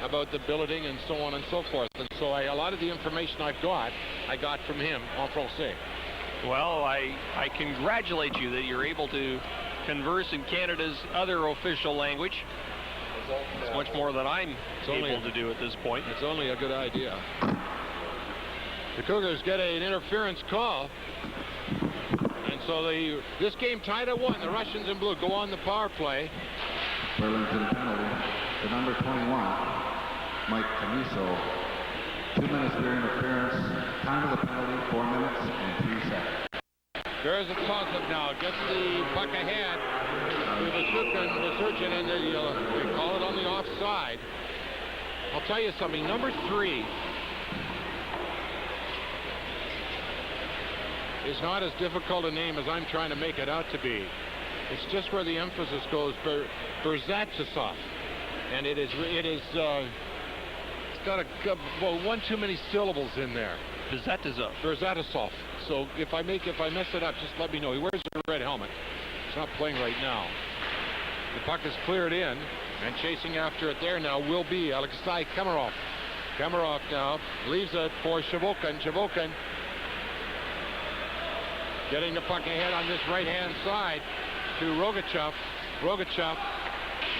about the billeting and so on and so forth. And so a lot of the information I got from him en français. Well, I congratulate you that you're able to converse in Canada's other official language. It's much more than I'm able to do at this point. It's only a good idea. The Cougars get an interference call. And so this game tied at 1. The Russians in blue go on the power play. Burlington penalty to number 21, Mike Caniso. 2 minutes for interference. Time of the penalty, 4 minutes and 3 seconds. There's a toss-up now. Gets the puck ahead to the surgeon, and they call it on the offside. I'll tell you something. Number 3 is not as difficult a name as I'm trying to make it out to be. It's just where the emphasis goes. Berzatsov, and it's got one too many syllables in there. Berzatsov. So if I mess it up, just let me know. He wears a red helmet. He's not playing right now. The puck is cleared in, and chasing after it there now will be Alexei Komarov. Komarov now leaves it for Shavokin. Shavokin getting the puck ahead on this right-hand side to Rogachev. Rogachev,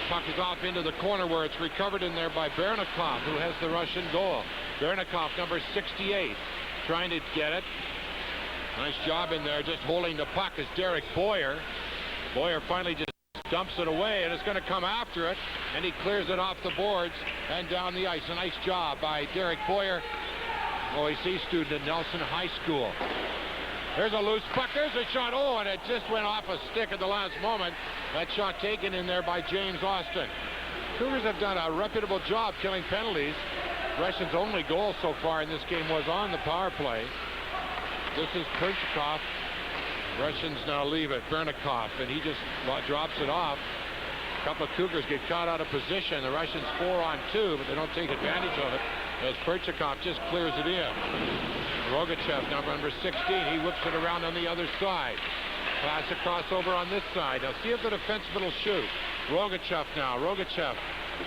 puck is off into the corner where it's recovered in there by Bernikov, who has the Russian goal. Bernikov, number 68, trying to get it. Nice job in there, just holding the puck is Derek Boyer. Boyer finally just dumps it away, and it's going to come after it, and he clears it off the boards and down the ice. A nice job by Derek Boyer, OAC student at Nelson High School. There's a loose puck. There's a shot. Oh, and it just went off a stick at the last moment. That shot taken in there by James Austin. Cougars have done a reputable job killing penalties. Russians' only goal so far in this game was on the power play. This is Perchikov. Russians now leave it. Bernikov, and he just drops it off. A couple of Cougars get caught out of position. The Russians 4-on-2, but they don't take advantage of it as Perchikov just clears it in. Rogachev, number 16, he whips it around on the other side. Pass across over on this side. Now see if the defenseman will shoot. Rogachev now. Rogachev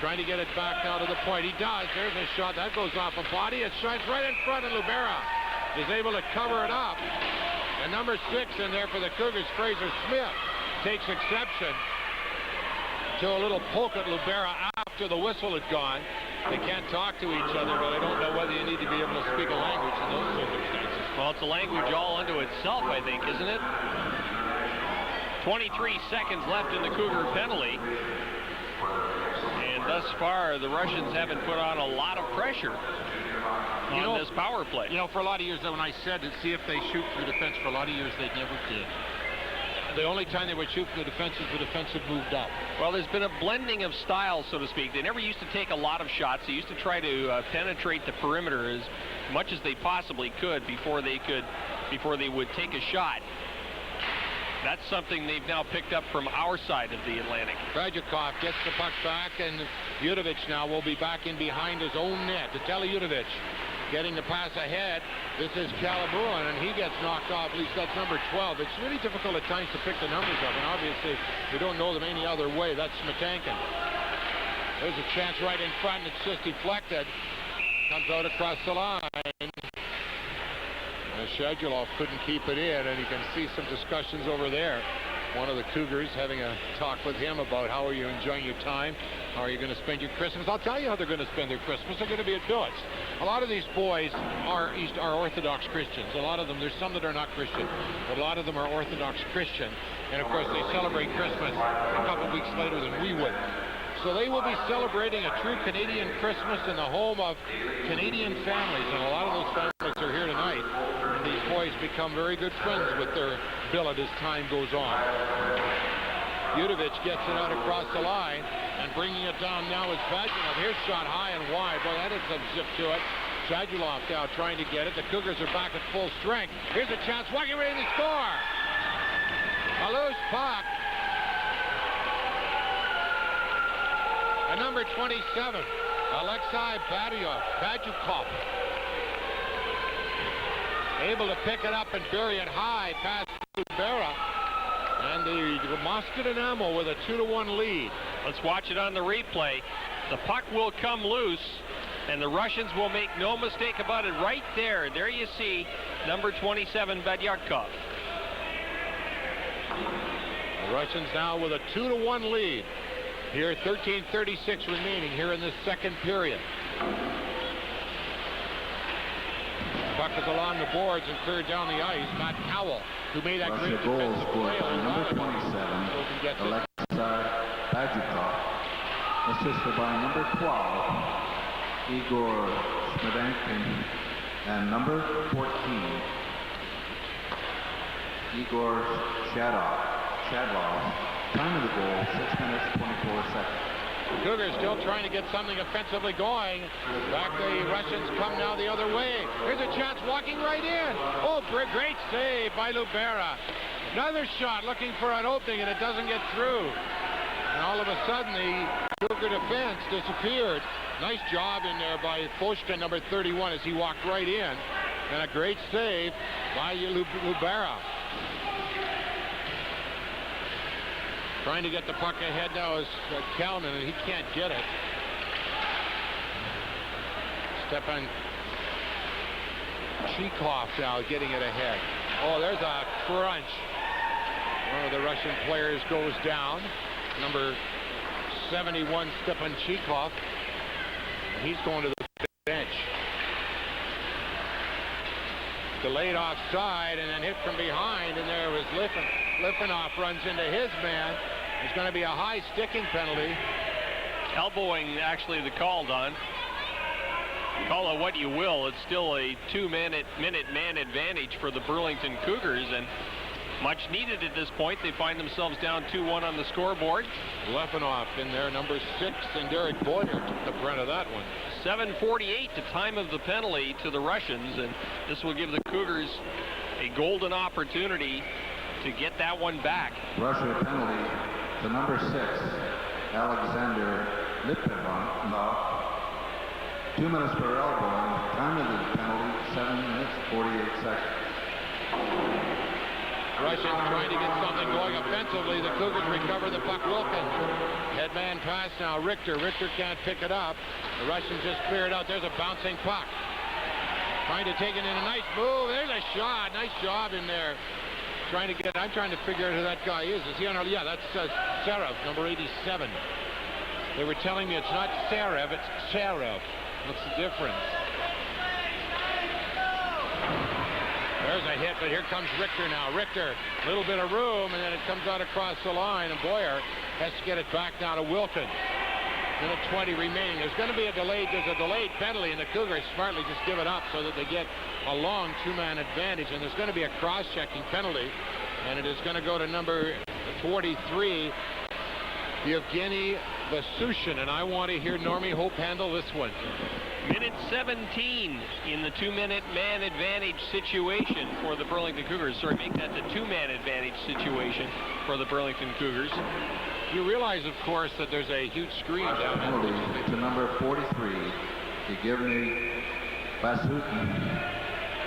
trying to get it back now to the point. He does. There's a shot. That goes off a body. It shines right in front of Lubera. is able to cover it up. And number 6 in there for the Cougars, Fraser Smith, takes exception to a little poke at Lubera after the whistle had gone. They can't talk to each other, but I don't know whether you need to be able to speak a language in those circumstances. Well, it's a language all unto itself, I think, isn't it? 23 seconds left in the Cougar penalty. And thus far, the Russians haven't put on a lot of pressure on this power play. You know, for a lot of years, when I said to see if they shoot through defense, for a lot of years they never did. The only time they would shoot from the defense is the defense had moved up. Well, there's been a blending of styles, so to speak. They never used to take a lot of shots. They used to try to penetrate the perimeter as much as they possibly could before they would take a shot. That's something they've now picked up from our side of the Atlantic. Radjikov gets the puck back, and Judovic now will be back in behind his own net. To tell Judovic, getting the pass ahead. This is Calabuan, and he gets knocked off. At least that's number 12. It's really difficult at times to pick the numbers up, and obviously you don't know them any other way. That's Smetankin. There's a chance right in front, and it's just deflected. Comes out across the line. Shadulov couldn't keep it in, and you can see some discussions over there. One of the Cougars having a talk with him about how are you enjoying your time? How are you going to spend your Christmas? I'll tell you how they're going to spend their Christmas. They're going to be at Billets. A lot of these boys are Orthodox Christians. A lot of them, there's some that are not Christian, but a lot of them are Orthodox Christian. And of course, they celebrate Christmas a couple weeks later than we would. So they will be celebrating a true Canadian Christmas in the home of Canadian families, and a lot of those families are here tonight. And these boys become very good friends with their billet as time goes on. Judovic gets it out across the line, and bringing it down now is Vadulov. Here's shot high and wide. Boy, that had some zip to it. Vadulov now trying to get it. The Cougars are back at full strength. Here's a chance. Walking ready to score. A loose puck. And number 27, Alexei Badyukov, able to pick it up and bury it high past Lubera. And the Moscow Dynamo with a 2-1 lead. Let's watch it on the replay. The puck will come loose, and the Russians will make no mistake about it. Right there, there you see number 27, Badyukov. The Russians now with a 2-1 lead. Here, 13:36 remaining here in this second period. Puck is along the boards and cleared down the ice. Matt Cowell, who made that great defensive play on number 27, Alexei Badyukov, assisted by number 12, Igor Smetankin, and number 14, Igor Shadlov. Time of the goal, 6 minutes, 24 seconds. The Cougars still trying to get something offensively going. Back the Russians come now the other way. Here's a chance walking right in. Oh, great save by Lubera. Another shot looking for an opening, and it doesn't get through. And all of a sudden, the Cougar defense disappeared. Nice job in there by Foshka, number 31, as he walked right in. And a great save by Lubera. Trying to get the puck ahead now is Kalman, and he can't get it. Stepan Chikov now getting it ahead. Oh, there's a crunch. One of the Russian players goes down. Number 71, Stepan Chikov. He's going to the bench. Delayed offside and then hit from behind, and there was Liffinoff runs into his man. There's going to be a high sticking penalty. Elbowing, actually, the call, Don. Call it what you will. It's still a 2-minute man advantage for the Burlington Cougars, and much needed at this point. They find themselves down 2-1 on the scoreboard. Liffinoff in there, number 6, and Derek Boyer took the brunt of that one. 7:48 the time of the penalty to the Russians, and this will give the Cougars a golden opportunity to get that one back. Russia penalty to number 6, Alexander Lipivanov. 2 minutes per elbow. Time of the penalty, 7 minutes, 48 seconds. Russians trying to get something going offensively. The Cougars recover the puck. Wilkins. Headman pass now. Richter. Richter can't pick it up. The Russians just clear it out. There's a bouncing puck. Trying to take it in a nice move. There's a shot. Nice job in there. I'm trying to figure out who that guy is. Is he on our... Yeah, that's Sarev, number 87. They were telling me it's not Sarev, it's Sarev. What's the difference? There's a hit, but here comes Richter now. Richter, a little bit of room, and then it comes out across the line, and Boyer has to get it back now to Wilkins. Minute 20 remaining. There's going to be a delayed penalty, and the Cougars smartly just give it up so that they get a long two-man advantage, and there's going to be a cross-checking penalty, and it is going to go to number 43, Yevgeny Vasushin, and I want to hear Normie Hope handle this one. Minute 17 in the two-minute man advantage situation for the Burlington Cougars. Sorry, make that the two-man advantage situation for the Burlington Cougars. You realize, of course, that there's a huge screen down there. Penalty to number 43, Yevgeny Vasushin.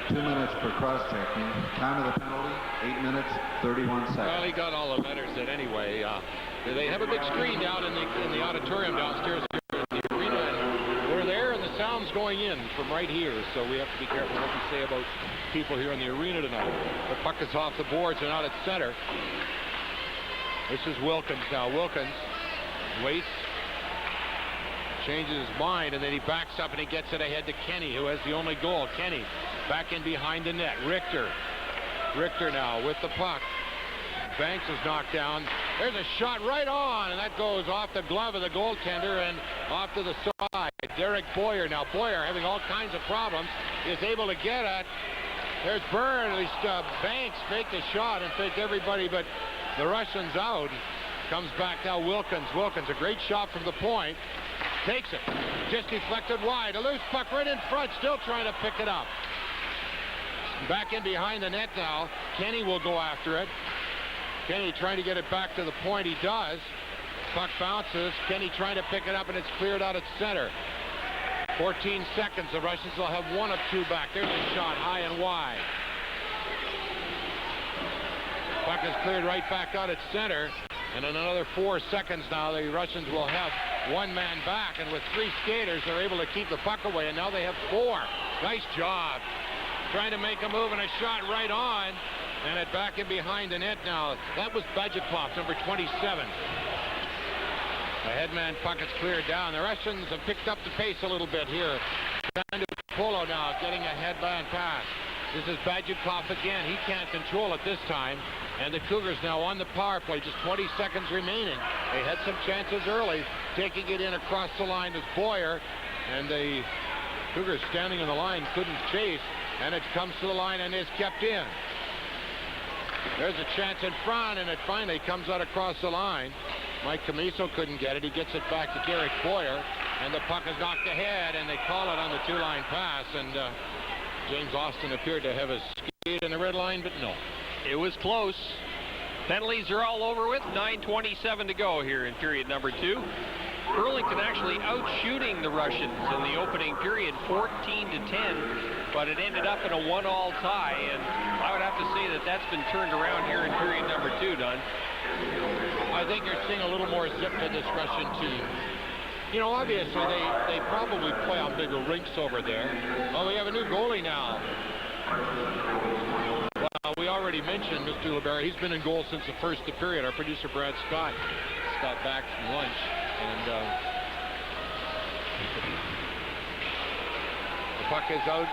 2 minutes for cross-checking. Time of the penalty, 8 minutes, 31 seconds. Well, he got all the letters in anyway. They have a big screen down in the auditorium downstairs here in the arena, and we're there, and the sound's going in from right here, so we have to be careful what we say about people here in the arena tonight. The puck is off the boards and out at center. This is Wilkins now. Wilkins waits, changes his mind, and then he backs up and he gets it ahead to Kenny, who has the only goal. Kenny back in behind the net. Richter now with the puck. Banks is knocked down. There's a shot right on, and that goes off the glove of the goaltender and off to the side. Derek Boyer now. Boyer, having all kinds of problems, is able to get it. There's Byrne. At least Banks faked the shot and faked everybody but the Russians out. Comes back now Wilkins. Wilkins, a great shot from the point. Takes it. Just deflected wide. A loose puck right in front. Still trying to pick it up. Back in behind the net now. Kenny will go after it. Kenny trying to get it back to the point. He does. Puck bounces. Kenny trying to pick it up, and it's cleared out at center. 14 seconds. The Russians will have one of two back. There's a shot high and wide. Puck is cleared right back out at center. And in another 4 seconds now, the Russians will have one man back. And with three skaters, they're able to keep the puck away. And now they have four. Nice job. Trying to make a move and a shot right on. And it back in behind the net now. That was Badjakov, number 27. The headman puck is cleared down. The Russians have picked up the pace a little bit here. Down to Polo now, getting a headman pass. This is Badjakov again. He can't control it this time. And the Cougars now on the power play, just 20 seconds remaining. They had some chances early. Taking it in across the line is Boyer. And the Cougars standing in the line couldn't chase. And it comes to the line and is kept in. There's a chance in front, and it finally comes out across the line. Mike Camiso couldn't get it. He gets it back to Derek Boyer, and the puck is knocked ahead, and they call it on the two-line pass, and James Austin appeared to have a skate in the red line, but no. It was close. Penalties are all over with. 9:27 to go here in period number 2. Burlington actually outshooting the Russians in the opening period, 14-10, but it ended up in a 1-all tie, and I would have to say that that's been turned around here in period number 2, Don. I think you're seeing a little more zip to this Russian team. You know, obviously they probably play on bigger rinks over there. Oh, we have a new goalie now. Well, we already mentioned Mr. LeBaron. He's been in goal since the first period. Our producer, Brad Scott, got back from lunch. And the puck is out,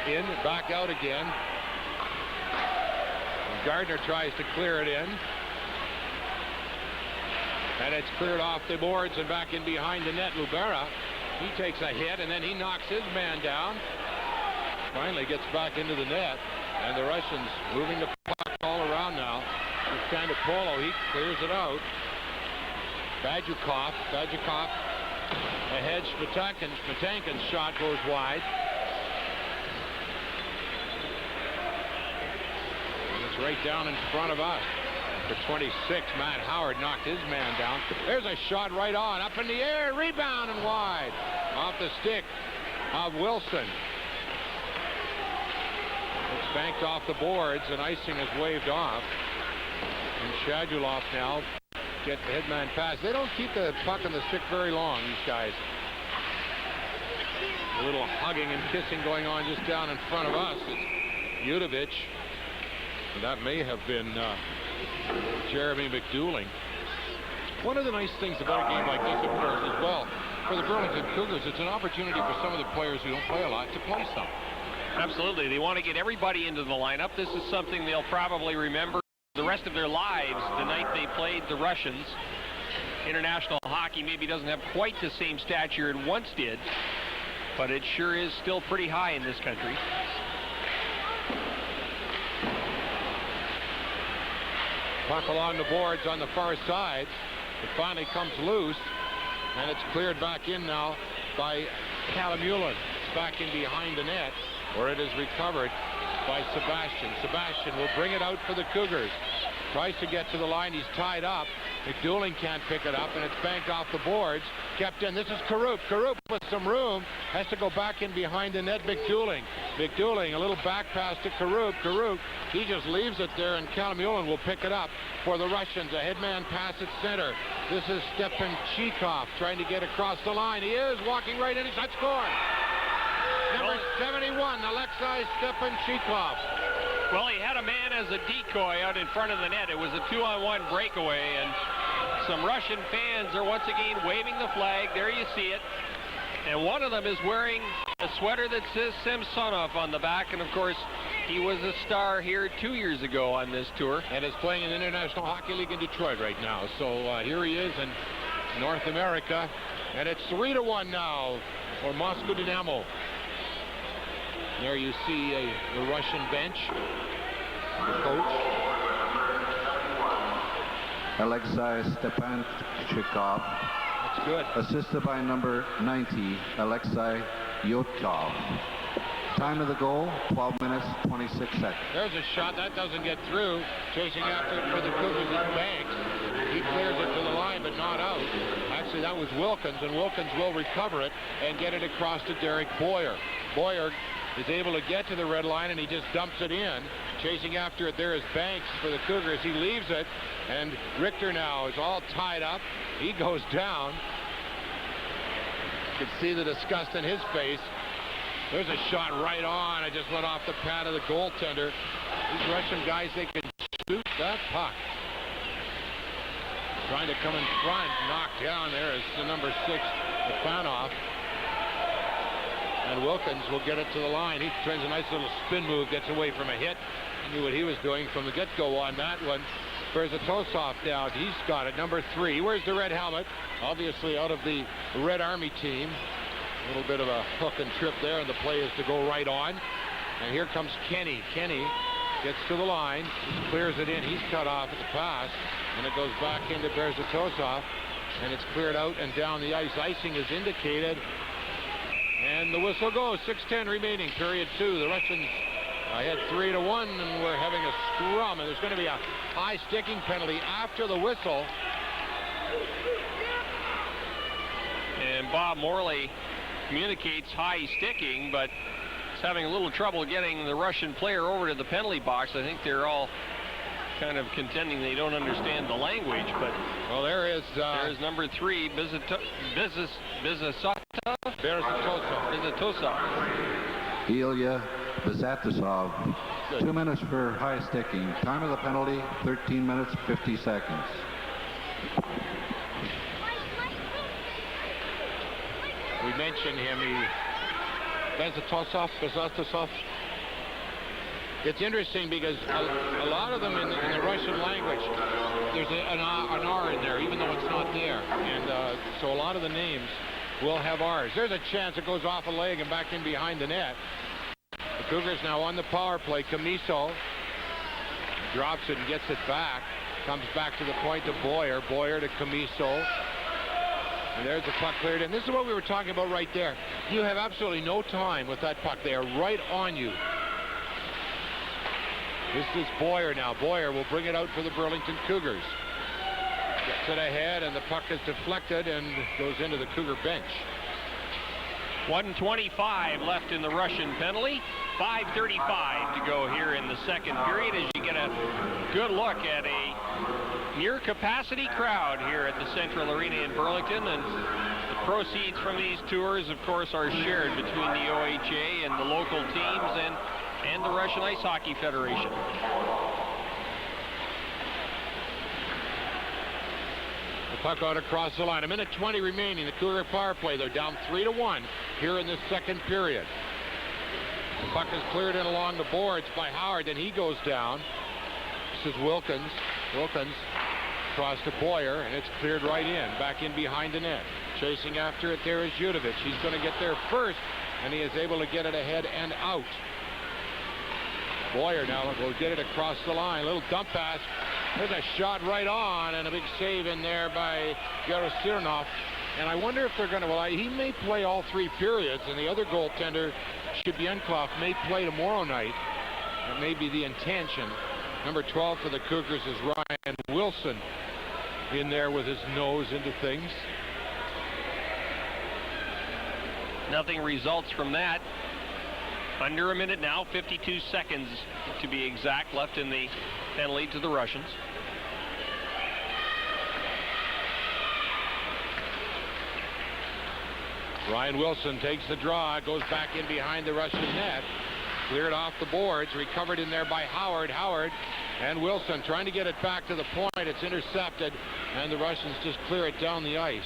in, back out again. And Gardner tries to clear it in. And it's cleared off the boards and back in behind the net. Lubera, he takes a hit and then he knocks his man down. Finally gets back into the net. And the Russians moving the puck all around now. It's down to Polo. He clears it out. Badjakov ahead. Spatankin's shot goes wide. And it's right down in front of us. For 26, Matt Howard knocked his man down. There's a shot right on, up in the air, rebound and wide. Off the stick of Wilson. It's banked off the boards, and icing is waved off. And Shadulov now get the headman pass. They don't keep the puck on the stick very long, these guys. A little hugging and kissing going on just down in front of us. It's Udovich. That may have been Jeremy McDouling. One of the nice things about a game like this, of course, as well, for the Burlington Cougars, it's an opportunity for some of the players who don't play a lot to play some. Absolutely. They want to get everybody into the lineup. This is something they'll probably remember the rest of their lives, the night they played the Russians. International hockey maybe doesn't have quite the same stature it once did, but it sure is still pretty high in this country. Puck along the boards on the far side. It finally comes loose, and it's cleared back in now by Calamulin. It's back in behind the net, where it is recovered by Sebastian. Sebastian will bring it out for the Cougars. Tries to get to the line. He's tied up. McDouling can't pick it up, and it's banked off the boards. Kept in. This is Karup. Karup with some room. Has to go back in behind the net. McDouling. McDouling, a little back pass to Karup. Karup, he just leaves it there, and Calamulin will pick it up for the Russians. A headman pass at center. This is Stepan Chikov trying to get across the line. He is walking right in. He's not scoring. Number 71, Alexei Stepan Chikov. Well, he had a man as a decoy out in front of the net. It was a 2-on-1 breakaway, and some Russian fans are once again waving the flag. There you see it. And one of them is wearing a sweater that says Samsonov on the back, and of course, he was a star here 2 years ago on this tour. And is playing in the International Hockey League in Detroit right now. So here he is in North America, and it's 3-1 now for Moscow Dynamo. There you see the Russian bench, the coach. Alexei Stepanchikov. That's good. Assisted by number 90, Alexei Yotkov. Time of the goal, 12 minutes, 26 seconds. There's a shot. That doesn't get through. Chasing after it for the Cougars is Banks. He clears it to the line, but not out. Actually, that was Wilkins, and Wilkins will recover it and get it across to Derek Boyer. Boyer is able to get to the red line, and he just dumps it in. Chasing after it there is Banks for the Cougars. He leaves it, and Richter now is all tied up. He goes down. You can see the disgust in his face. There's a shot right on. It just went off the pad of the goaltender. These Russian guys, they can shoot that puck. Trying to come in front, knocked down. There is the number 6, Stepanov. And Wilkins will get it to the line. He turns a nice little spin move, gets away from a hit. He knew what he was doing from the get-go on that one. Berzatosov down. He's got it, number 3. He wears the red helmet, obviously out of the Red Army team. A little bit of a hook and trip there, and the play is to go right on. And here comes Kenny. Kenny gets to the line, clears it in. He's cut off at the pass, and it goes back into Berzatosov, and it's cleared out and down the ice. Icing is indicated. And the whistle goes. 6:10 remaining, period 2. The Russians had 3-1, and we're having a scrum. And there's going to be a high sticking penalty after the whistle. And Bob Morley communicates high sticking, but is having a little trouble getting the Russian player over to the penalty box. I think they're all kind of contending they don't understand the language, but well, there's number 3, Berzatosov. Ilya Berzatosov. 2 minutes for high sticking. Time of the penalty, 13 minutes, 50 seconds. We mentioned him. Berzatosov. It's interesting because a lot of them in the Russian language, there's an R in there, even though it's not there. And so a lot of the names will have R's. There's a chance it goes off a leg and back in behind the net. The Cougars now on the power play. Camiso drops it and gets it back. Comes back to the point to Boyer. Boyer to Camiso. And there's the puck cleared in. This is what we were talking about right there. You have absolutely no time with that puck. They are right on you. This is Boyer now. Boyer will bring it out for the Burlington Cougars. Gets it ahead, and the puck is deflected and goes into the Cougar bench. 1:25 left in the Russian penalty. 5:35 to go here in the second period as you get a good look at a near capacity crowd here at the Central Arena in Burlington, and the Proceeds from these tours, of course, are shared between the OHA and the local teams and the Russian Ice Hockey Federation. The puck out across the line. 1:20 remaining. The Cougar power play. They're down 3-1 here in the second period. The puck is cleared in along the boards by Howard, and he goes down. This is Wilkins. Wilkins across to Boyer, and it's cleared right in, back in behind the net. Chasing after it there is Judovich. He's going to get there first, and he is able to get it ahead and out. Boyer now will get it across the line. Little dump pass. There's a shot right on, and a big save in there by Gerasirnov. And I wonder if they're going to, well, he may play all 3 periods, and the other goaltender, Shibyankov, may play tomorrow night. That may be the intention. Number 12 for the Cougars is Ryan Wilson in there with his nose into things. Nothing results from that. Under a minute now, 52 seconds to be exact, left in the penalty to the Russians. Ryan Wilson takes the draw, goes back in behind the Russian net. Cleared off the boards, recovered in there by Howard. Howard and Wilson trying to get it back to the point. It's intercepted, and the Russians just clear it down the ice.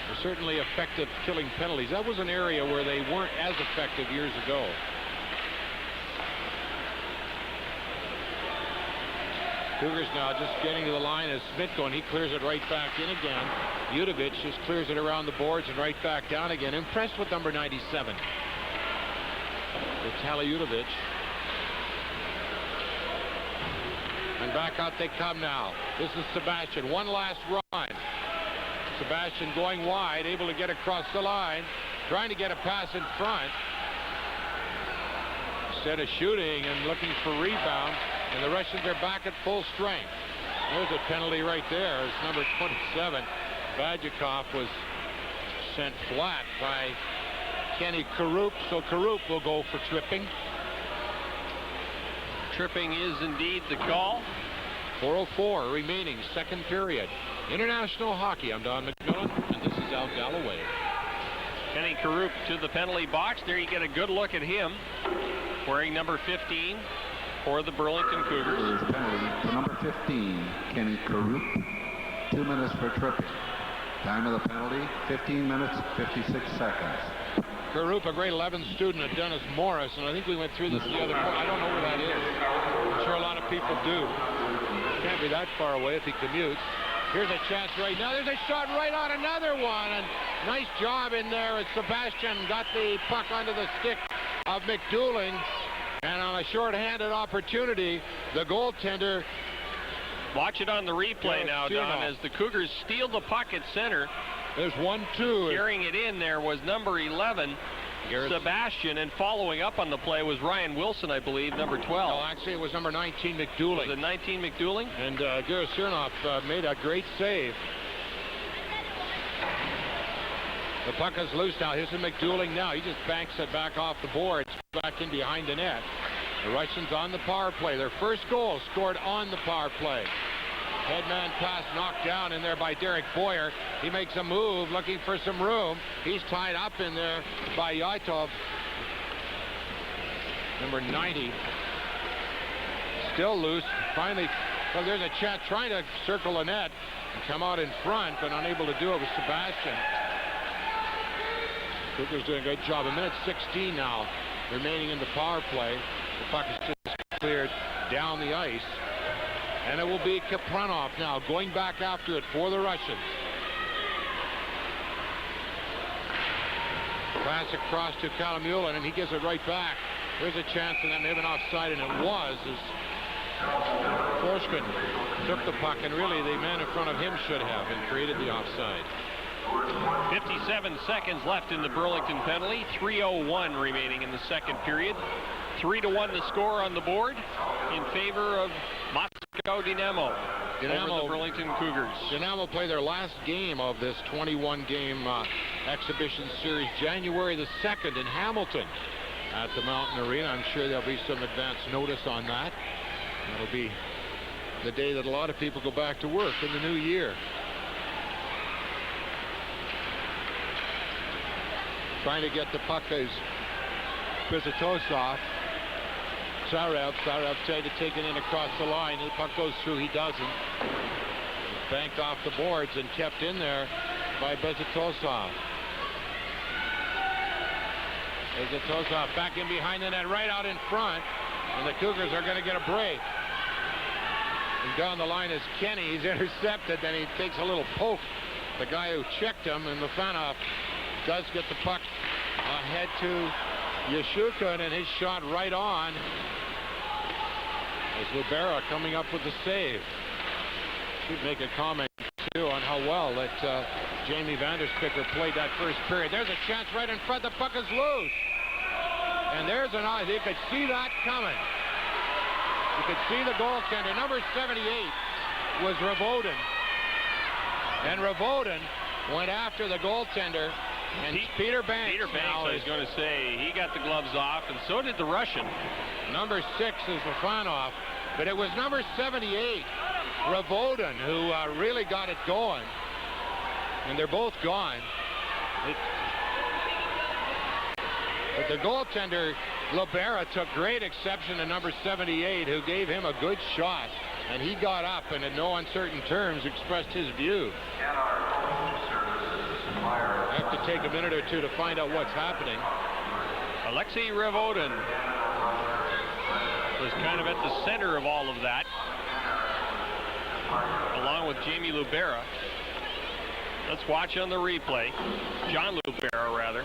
They're certainly effective killing penalties. That was an area where they weren't as effective years ago. Cougars now just getting to the line as Smitko, and he clears it right back in again. Judovich just clears it around the boards and right back down again. Impressed with number 97. Vitaly Judovich. And back out they come now. This is Sebastian. One last run. Sebastian going wide, able to get across the line, trying to get a pass in front. Instead of shooting and looking for rebound, and the Russians are back at full strength. There's a penalty right there. It's number 27. Badjakov was sent flat by Kenny Karup, so Karup will go for tripping. Tripping is indeed the call. 4:04 remaining, second period. International hockey. I'm Don McMillan, and this is Al Galloway. Kenny Karup to the penalty box. There you get a good look at him, wearing number 15 for the Burlington Cougars. Penalty to number 15, Kenny Karup. 2 minutes for tripping. Time of the penalty, 15 minutes, 56 seconds. Karup, a grade 11 student at Dennis Morris, and I think we went through this the other point. I don't know where that is. I'm sure a lot of people do. Can't be that far away if he commutes. Here's a chance right now. There's a shot right on another one, and nice job in there. Sebastian got the puck onto the stick of McDouling, and on a short-handed opportunity, the goaltender. Watch it on the replay now, Don, as the Cougars steal the puck at center. There's 1-2. Carrying it in there was number 11, Sebastian, and following up on the play was Ryan Wilson, I believe, number 12. No, actually it was number 19, McDouling. Was it 19, McDouling? And Gerasirnov made a great save. The puck is loose now. Here's the McDouling now. He just banks it back off the boards, back in behind the net. The Russians on the power play. Their first goal scored on the power play. Headman pass knocked down in there by Derek Boyer. He makes a move looking for some room. He's tied up in there by Yaitov. Number 90. Still loose. Finally, well, there's a chance trying to circle the net and come out in front, but unable to do it with Sebastian. Cougars doing a good job. 1:16 now remaining in the power play. The puck is just cleared down the ice. And it will be Kapranov now going back after it for the Russians. Pass across to Kalamulin, and he gives it right back. There's a chance, and that may have been offside, and it was, as Forsgren took the puck, and really the man in front of him should have, and created the offside. 57 seconds left in the Burlington penalty. 3:01 remaining in the second period. 3-1 the score on the board in favor of Moscow Dynamo over the Burlington Cougars. Dynamo play their last game of this 21-game exhibition series January the 2nd in Hamilton at the Mountain Arena. I'm sure there'll be some advance notice on that. That'll be the day that a lot of people go back to work in the new year. trying to get the puck is Bezatosov. Zarev tried to take it in across the line. The puck goes through. He doesn't. Banked off the boards and kept in there by Bezatosov. Bezatosov back in behind the net, right out in front. And the Cougars are going to get a break. And down the line is Kenny. He's intercepted. Then he takes a little poke. The guy who checked him, and Lifanov does get the puck ahead to Yashukin, and his shot right on. As Libera coming up with the save. Should make a comment too on how well that Jamie Vanderspicker played that first period. There's a chance right in front. The puck is loose. And there's an eye. You could see that coming. You could see the goaltender. Number 78 was Ravoden. And Ravoden went after the goaltender. And Peter Banks. Peter Banks, I was going to say, he got the gloves off, and so did the Russian. Number 6 is Lifanov. But it was number 78, Ravoden, who really got it going. And they're both gone. But the goaltender, Libera, took great exception to number 78, who gave him a good shot. And he got up and in no uncertain terms expressed his view. I have to take a minute or two to find out what's happening. Alexei Ravoden was kind of at the center of all of that, along with Jamie Libera. Let's watch on the replay. John Libera, rather.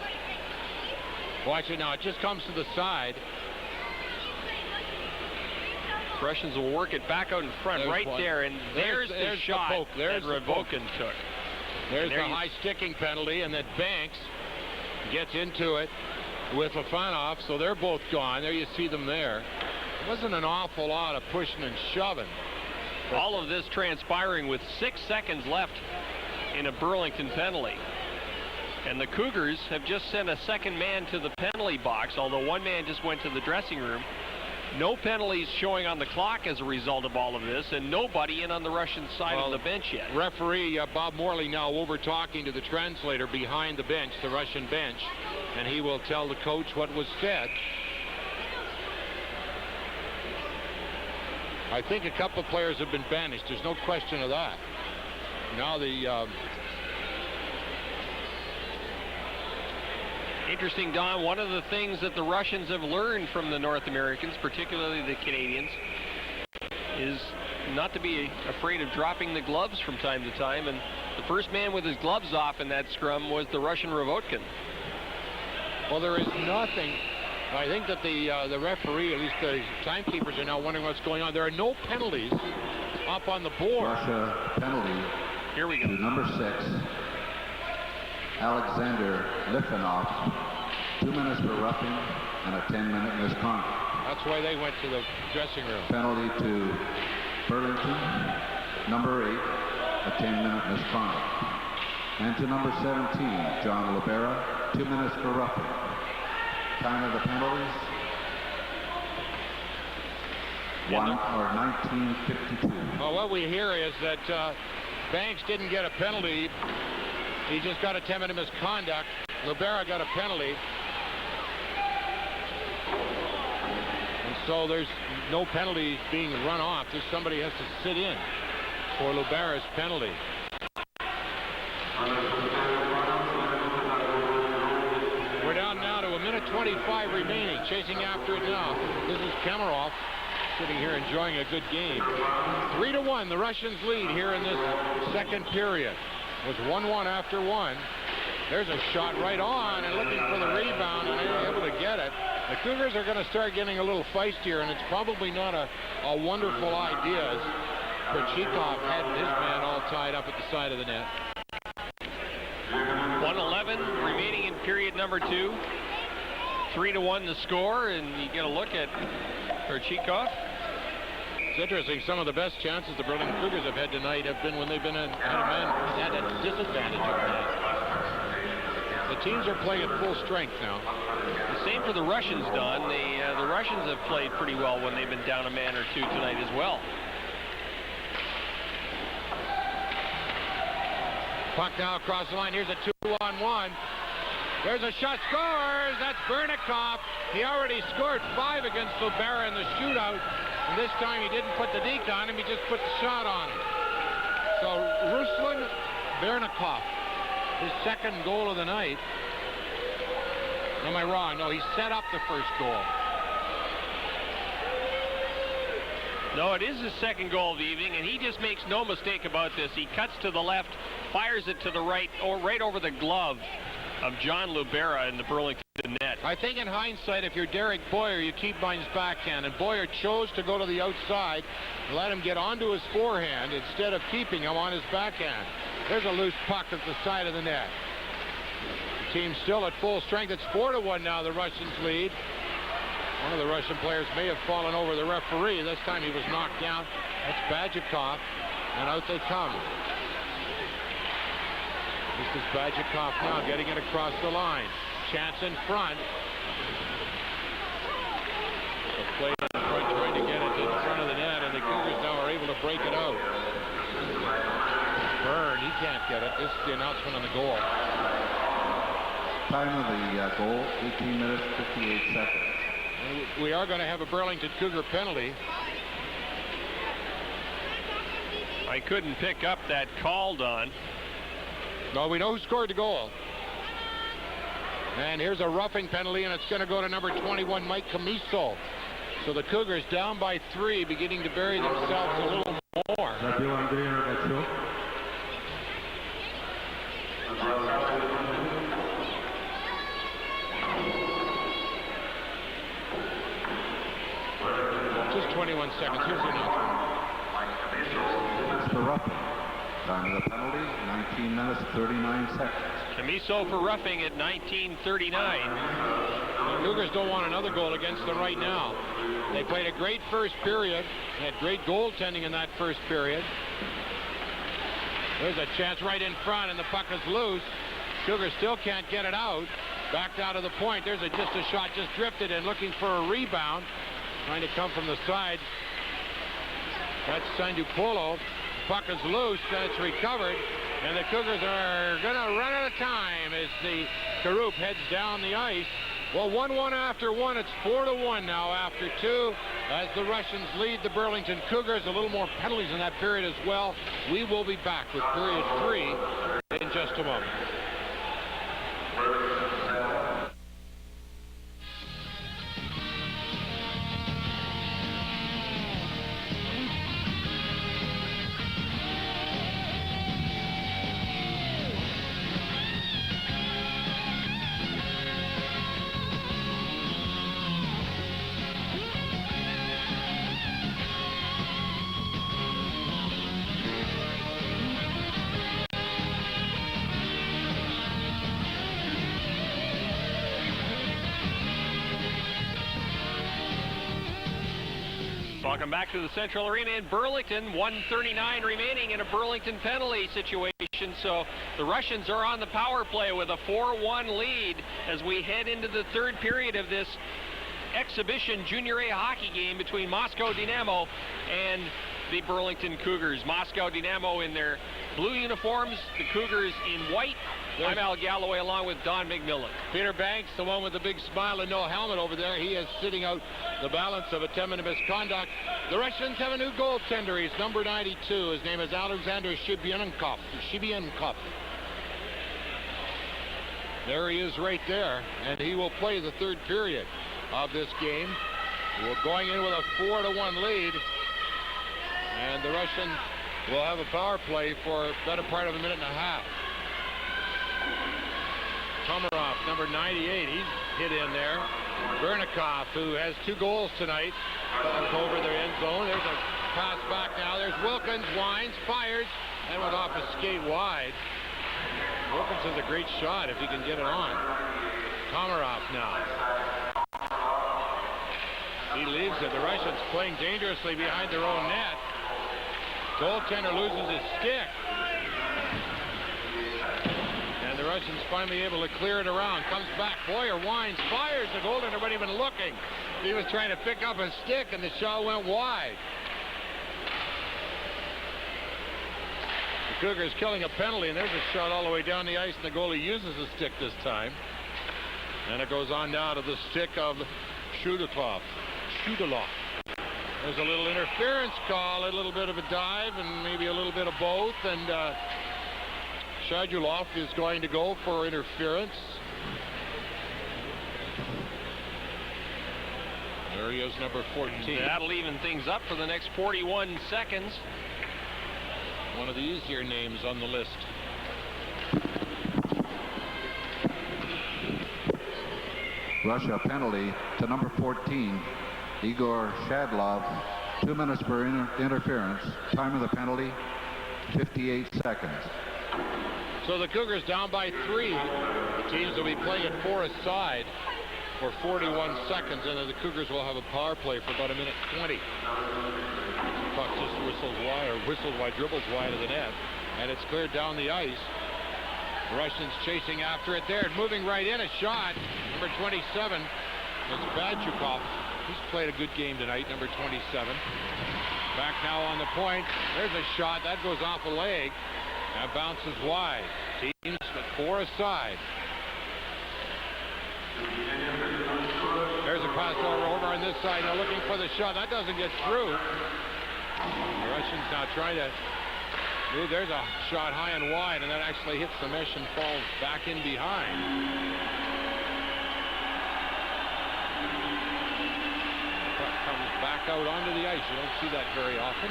Watch it now. It just comes to the side. Russians will work it back out in front, there's right one. there, and there's the shot the poke. There's that Ravoden took. There's the high sticking penalty, and then Banks gets into it with Lifanov, so they're both gone. There you see them there. It wasn't an awful lot of pushing and shoving. All of this transpiring with 6 seconds left in a Burlington penalty. And the Cougars have just sent a second man to the penalty box, although one man just went to the dressing room. No penalties showing on the clock as a result of all of this, and nobody in on the Russian side of the bench yet. Referee Bob Morley now over talking to the translator behind the bench, the Russian bench, and he will tell the coach what was said. I think a couple of players have been banished. There's no question of that. Now the interesting, Don, one of the things that the Russians have learned from the North Americans, particularly the Canadians, is not to be afraid of dropping the gloves from time to time. And the first man with his gloves off in that scrum was the Russian Ravoden. Well, there is nothing. I think that the referee, at least the timekeepers, are now wondering what's going on. There are no penalties up on the board. Russia penalty. Here we go. To number 6. Alexander Lifanov, 2 minutes for roughing and a 10-minute misconduct. That's why they went to the dressing room. Penalty to Burlington, number 8, a 10-minute misconduct. And to number 17, John Libera, 2 minutes for roughing. Time of the penalties, 19:52. Well, what we hear is that Banks didn't get a penalty. He just got a 10-minute misconduct. Libera got a penalty. And so there's no penalty being run off. There's somebody has to sit in for Libera's penalty. We're down now to 1:25 remaining. Chasing after it now. This is Kemerov sitting here enjoying a good game. 3-1, the Russians lead here in this second period. Was 1-1 after one. There's a shot right on and looking for the rebound, and they were able to get it. The Cougars are going to start getting a little feistier, and it's probably not a wonderful idea. Perchikov had his man all tied up at the side of the net. 1:11 remaining in period number 2. 3-1 the score, and you get a look at Perchikov. It's interesting, some of the best chances the Burlington Cougars have had tonight have been when they've been had a man at a disadvantage of that. The teams are playing at full strength now. The same for the Russians, Don. The Russians have played pretty well when they've been down a man or two tonight as well. Puck now across the line. Here's a 2-on-1. There's a shot, scores! That's Bernikoff. He already scored 5 against Lubera in the shootout. And this time he didn't put the deke on him, he just put the shot on him. So Ruslan Bernikoff, his second goal of the night. Am I wrong? No, he set up the first goal. No, it is his second goal of the evening, and he just makes no mistake about this. He cuts to the left, fires it to the right, or right over the glove of John Lubera in the Burlington net. I think in hindsight, if you're Derek Boyer, you keep by his backhand, and Boyer chose to go to the outside and let him get onto his forehand instead of keeping him on his backhand. There's a loose puck at the side of the net. The team's still at full strength. It's 4-1 now, the Russians lead. One of the Russian players may have fallen over the referee. This time he was knocked down. That's Bajikov, and out they come. This is Bajikov now getting it across the line. Chance in front. The play in front trying to get it in front of the net, and the Cougars now are able to break it out. Byrne, he can't get it. This is the announcement on the goal. Time of the goal, 18 minutes, 58 seconds. We are going to have a Burlington Cougar penalty. I couldn't pick up that called on. No, we know who scored the goal. And here's a roughing penalty, and it's going to go to number 21, Mike Camiso. So the Cougars down by 3, beginning to bury themselves a little more. Just 21 seconds. Here's the announcement. It's the roughing. Time of the penalty, 19 minutes, 39 seconds. Camiso for roughing at 19:39. The Cougars don't want another goal against them right now. They played a great first period. They had great goaltending in that first period. There's a chance right in front, and the puck is loose. Cougars still can't get it out. Backed out of the point. There's just a shot just drifted in, looking for a rebound. Trying to come from the side. That's Sandupolo. Puck is loose, and it's recovered. And the Cougars are going to run out of time as the Karup heads down the ice. Well, 1-1 after 1. It's 4-1 now after 2. As the Russians lead the Burlington Cougars. A little more penalties in that period as well. We will be back with period 3 in just a moment. Welcome back to the Central Arena in Burlington. 1:39 remaining in a Burlington penalty situation. So the Russians are on the power play with a 4-1 lead as we head into the third period of this exhibition Junior A hockey game between Moscow Dynamo and the Burlington Cougars. Moscow Dynamo in their blue uniforms, the Cougars in white. I'm Al Galloway along with Don McMillan. Peter Banks, the one with the big smile and no helmet over there, he is sitting out the balance of a 10-minute misconduct. The Russians have a new goaltender. He's number 92. His name is Alexander Shibyankov. There he is right there, and he will play the third period of this game. We're going in with a 4-1 lead, and the Russians will have a power play for a better part of a minute and a half. Komarov, number 98, he's hit in there. Bernikoff, who has 2 goals tonight, over the end zone. There's a pass back now. There's Wilkins, winds, fires, and went off his skate wide. Wilkins has a great shot if he can get it on. Komarov now. He leaves it. The Russians playing dangerously behind their own net. Goaltender loses his stick. And the Russians finally able to clear it around. Comes back. Boyer winds, fires. The goaltender wasn't even looking. He was trying to pick up his stick, and the shot went wide. The Cougars killing a penalty, and there's a shot all the way down the ice, and the goalie uses the stick this time. And it goes on now to the stick of Shudalov. There's a little interference call, a little bit of a dive, and maybe a little bit of both. And Shadulov is going to go for interference. There he is, number 14. That'll even things up for the next 41 seconds. One of the easier names on the list. Russia penalty to number 14, Igor Shadlov. 2 minutes for interference. Time of the penalty, 58 seconds. So the Cougars down by 3. The teams will be playing at 4 aside for 41 seconds, and then the Cougars will have a power play for about 1:20. Puck just whistles wide, dribbles wide of the net, and it's cleared down the ice. The Russians chasing after it there, moving right in. A shot, number 27. It's Badchukov. He's played a good game tonight, number 27. Back now on the point. There's a shot that goes off a leg and bounces wide. Teams at 4 aside. There's a pass over on this side. Now looking for the shot. That doesn't get through. The Russians now trying to move. There's a shot high and wide, and that actually hits the mesh and falls back in behind. Puck comes back out onto the ice. You don't see that very often.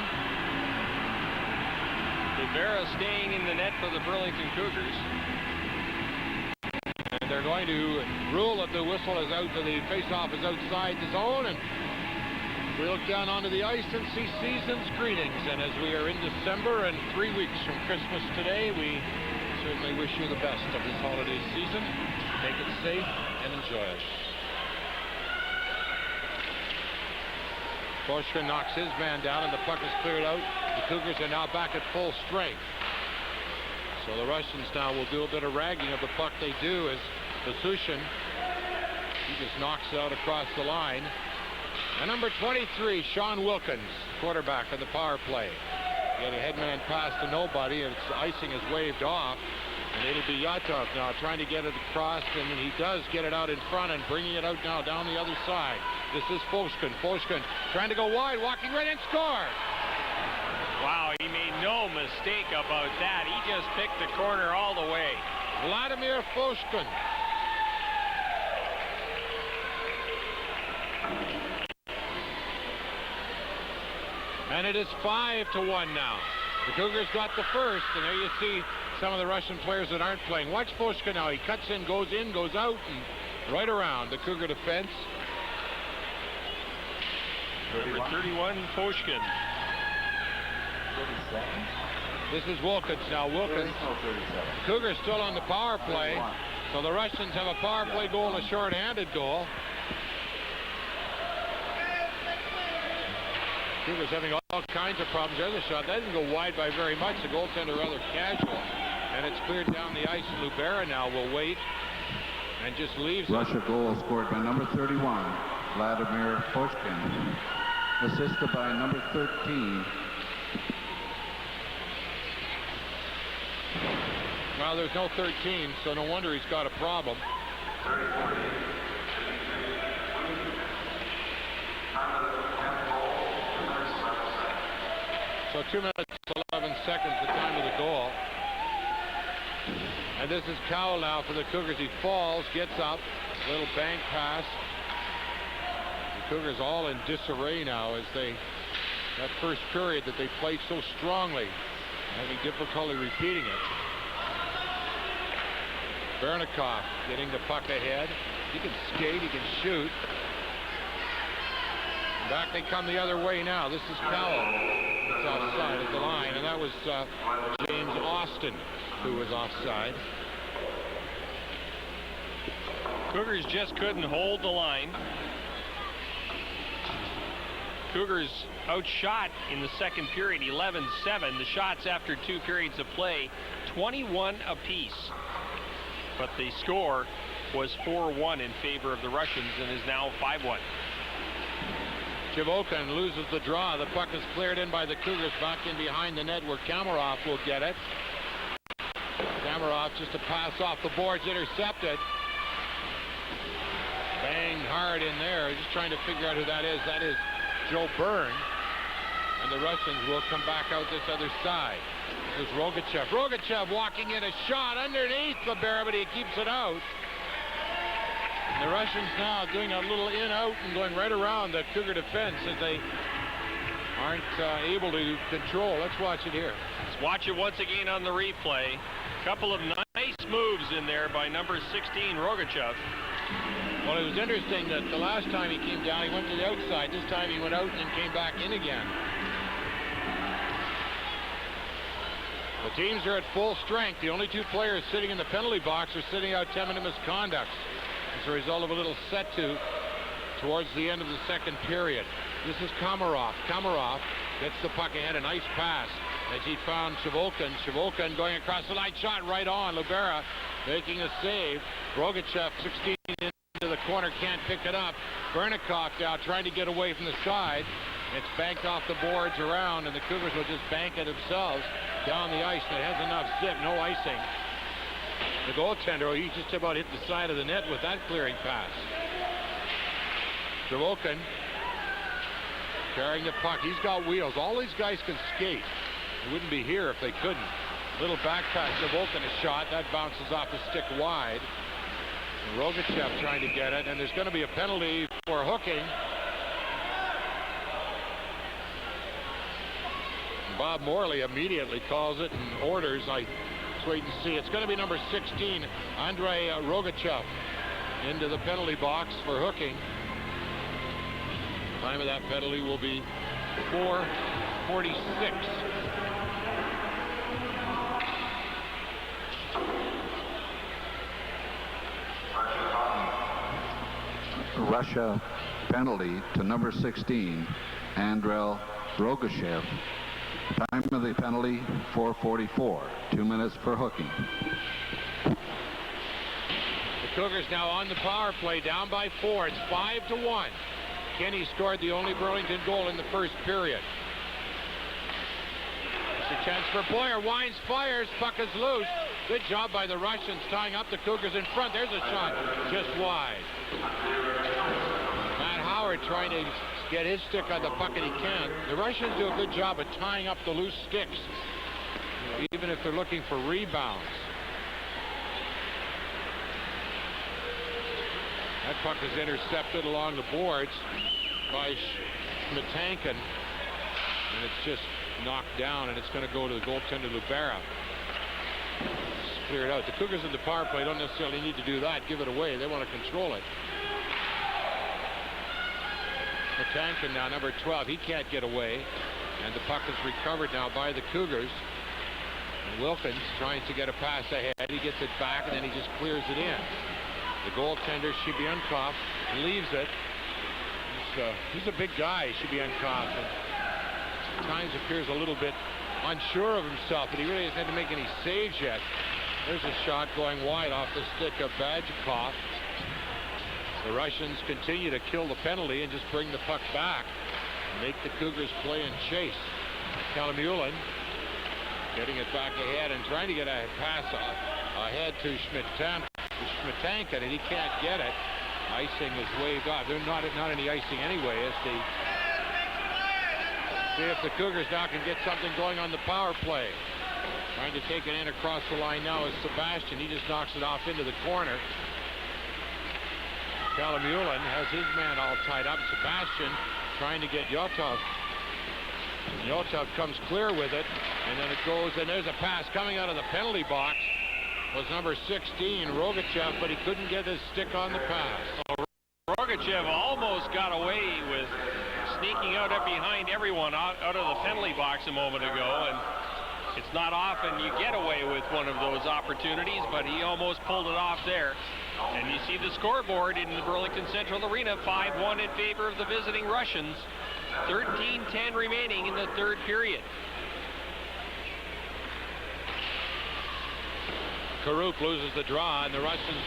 Rivera staying in the net for the Burlington Cougars. And they're going to rule that the whistle is out, the face-off is outside the zone, and we look down onto the ice and see season's greetings. And as we are in December and 3 weeks from Christmas today, we certainly wish you the best of this holiday season. Take it safe and enjoy it. Boschman knocks his man down, and the puck is cleared out. The Cougars are now back at full strength. So the Russians now will do a bit of ragging of the puck. They do as Basushin, he just knocks it out across the line. And number 23, Sean Wilkins, quarterback of the power play. Get a headman pass to nobody, and icing is waved off. And it'll be Yatov now trying to get it across, and he does get it out in front and bringing it out now down the other side. This is Foshkin. Foshkin trying to go wide, walking right and scores. Wow, he made no mistake about that. He just picked the corner all the way. Vladimir Foshkin. And it is 5-1 now. The Cougars got the first, and there you see some of the Russian players that aren't playing. Watch Foshkin now. He cuts in, goes out, and right around the Cougar defense. Number 31, Foshkin. 37? This is Wilkins now. Wilkins. Cougars still on the power play. So the Russians have a power play goal and a short-handed goal. Cougars having all kinds of problems. There's a shot. That didn't go wide by very much. The goaltender rather casual. And it's cleared down the ice. Lubera now will wait and just leaves. Russia goal scored by number 31, Vladimir Foshkin. Assisted by number 13. Well, there's no 13, so no wonder he's got a problem. So 2 minutes, 11 seconds, the time of the goal. And this is Cowell now for the Cougars. He falls, gets up, little bank pass. The Cougars all in disarray now as that first period that they played so strongly, having difficulty repeating it. Bernikov getting the puck ahead. He can skate, he can shoot. And back they come the other way now. This is Cowell. It's offside at the line, and that was James Austin who was offside. Cougars just couldn't hold the line. Cougars outshot in the second period 11-7. The shots after 2 periods of play 21 apiece. But the score was 4-1 in favor of the Russians and is now 5-1. Chivokin loses the draw. The puck is cleared in by the Cougars back in behind the net where Kamarov will get it. Kamarov just a pass off the boards, intercepted. hard in there, just trying to figure out who that is. That is Joe Byrne. And the Russians will come back out this other side. There's Rogachev. Rogachev walking in, a shot underneath Libera, but he keeps it out. And the Russians now doing a little in-out and going right around the Cougar defense as they aren't able to control. Let's watch it here. Let's watch it once again on the replay. Couple of nice moves in there by number 16, Rogachev. Well, it was interesting that the last time he came down, he went to the outside. This time he went out and then came back in again. The teams are at full strength. The only two players sitting in the penalty box are sitting out 10-minute misconducts as a result of a little set-to towards the end of the second period. This is Komarov. Komarov gets the puck ahead. A nice pass as he found Shavolkin. Shavolkin going across the line. Shot right on. Libera making a save. Rogachev 16 into the corner. Can't pick it up. Bernikov now trying to get away from the side. It's banked off the boards around, and the Cougars will just bank it themselves down the ice. And it has enough zip. No icing. The goaltender, he just about hit the side of the net with that clearing pass. Shavolkin carrying the puck. He's got wheels. All these guys can skate. They wouldn't be here if they couldn't. Little back pass. Shavolkin a shot. That bounces off the stick wide. And Rogachev trying to get it, and there's going to be a penalty for hooking. Bob Morley immediately calls it and orders. Let's wait and see. It's going to be number 16, Andrei Rogachev, into the penalty box for hooking. Time of that penalty will be 4:46. Russia penalty to number 16, Andrei Rogachev. Time of the penalty, 4:44. 2 minutes for hooking. The Cougars now on the power play, down by 4. It's 5-1. Kenny scored the only Burlington goal in the first period. It's a chance for Boyer. Wines, fires. Puck is loose. Good job by the Russians tying up the Cougars in front. There's a shot just wide. Matt Howard trying to get his stick on the puck, and he can't. The Russians do a good job of tying up the loose sticks, even if they're looking for rebounds. That puck is intercepted along the boards by Schmitankin, and it's just knocked down, and it's going to go to the goaltender Libera. It's cleared out. The Cougars in the power play don't necessarily need to do that, give it away. They want to control it. Schmitankin now, number 12. He can't get away, and the puck is recovered now by the Cougars. And Wilkins trying to get a pass ahead. He gets it back, and then he just clears it in. The goaltender, Shibyankov, leaves it. He's a big guy, Shibyankov. At times appears a little bit unsure of himself, but he really hasn't had to make any saves yet. There's a shot going wide off the stick of Badjikov. The Russians continue to kill the penalty and just bring the puck back. Make the Cougars play and chase. Kalamulin getting it back ahead and trying to get a pass ahead to Schmitankin, and he can't get it. Icing is waved off. There's not any icing anyway, as they see if the Cougars now can get something going on the power play. Trying to take it in across the line now is Sebastian. He just knocks it off into the corner. Kalamulin has his man all tied up. Sebastian trying to get Yotov. Yotov comes clear with it, and then it goes, and there's a pass coming out of the penalty box. Was number 16, Rogachev, but he couldn't get his stick on the pass. Rogachev almost got away with sneaking out behind everyone out of the penalty box a moment ago, and it's not often you get away with one of those opportunities, but he almost pulled it off there. And you see the scoreboard in the Burlington Central Arena, 5-1 in favor of the visiting Russians. 13:10 remaining in the third period. Karup loses the draw, and the Russians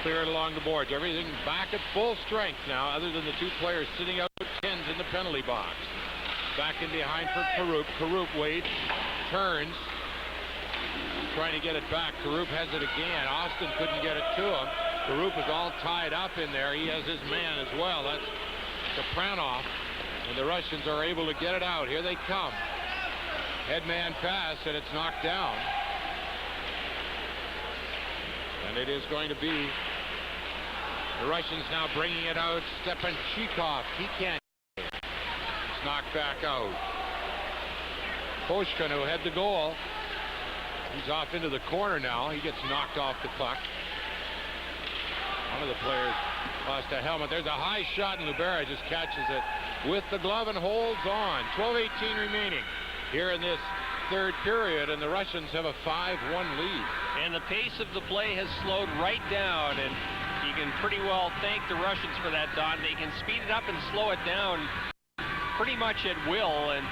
clear it along the boards. Everything back at full strength now, other than the two players sitting out 10s in the penalty box. Back in behind for Karup. Karup waits, turns, trying to get it back. Karup has it again. Austin couldn't get it to him. Karup is all tied up in there. He has his man as well. That's Kapranov. And the Russians are able to get it out. Here they come. Headman pass, and it's knocked down. And it is going to be the Russians now bringing it out. Stepanchikov. He can't. It's knocked back out. Koshkin, who had the goal, he's off into the corner now. He gets knocked off the puck. One of the players lost a helmet. There's a high shot, and Libera just catches it with the glove and holds on. 12:18 remaining here in this third period, and the Russians have a 5-1 lead. And the pace of the play has slowed right down, and you can pretty well thank the Russians for that, Don. They can speed it up and slow it down pretty much at will, and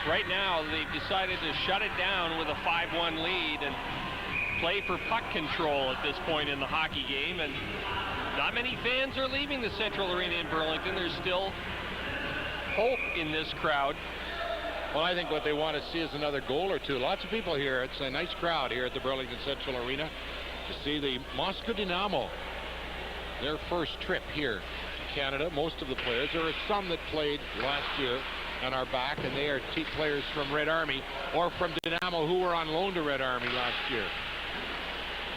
right now they've decided to shut it down with a 5-1 lead and play for puck control at this point in the hockey game. And not many fans are leaving the Central Arena in Burlington. There's still hope in this crowd. Well, I think what they want to see is another goal or two. Lots of people here. It's a nice crowd here at the Burlington Central Arena to see the Moscow Dynamo. Their first trip here to Canada. Most of the players. There are some that played last year and are back, and they are players from Red Army or from Dynamo who were on loan to Red Army last year.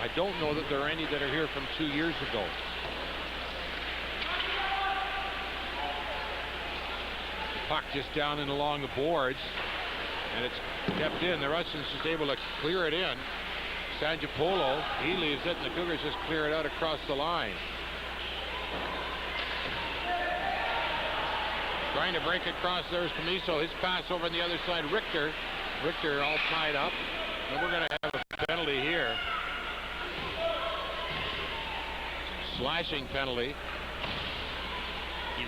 I don't know that there are any that are here from 2 years ago. Puck just down and along the boards, and it's kept in. The Russians just able to clear it in. Sanjapolo, he leaves it, and the Cougars just clear it out across the line. Trying to break across, there's Camiso. His pass over on the other side, Richter all tied up, and we're going to have a penalty here. Slashing penalty.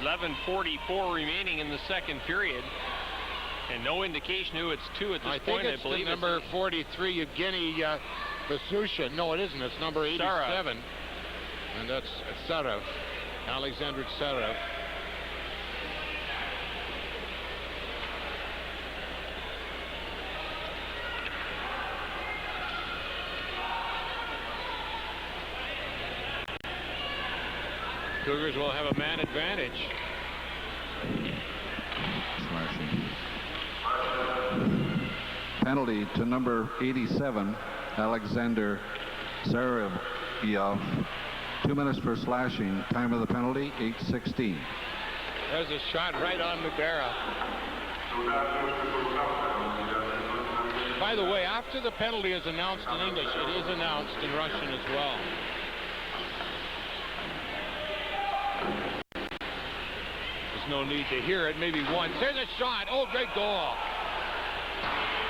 11:44 remaining in the second period, and no indication who it's to at this point. I believe it's number 43, Evgeny Vasushin. No, it isn't. It's number 87, Sarev. And that's Sarev, Alexander Sarev. Cougars will have a man advantage. Slashing. Penalty to number 87, Alexander Sarev. 2 minutes for slashing. Time of the penalty, 8:16. There's a shot right on Libera. By the way, after the penalty is announced in English, it is announced in Russian as well. No need to hear it. Maybe once. There's a shot. Oh, great goal.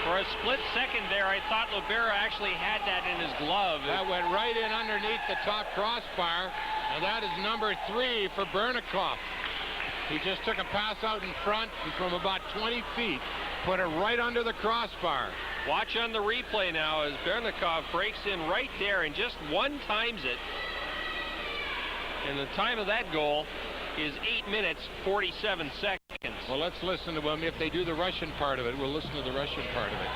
For a split second there, I thought Libera actually had that in his glove. That went right in underneath the top crossbar, and that is number 3 for Bernikov. He just took a pass out in front and from about 20 feet, put it right under the crossbar. Watch on the replay now as Bernikov breaks in right there and just one times it. And the time of that goal is 8 minutes, 47 seconds. Well, let's listen to them. If they do the Russian part of it, we'll listen to the Russian part of it.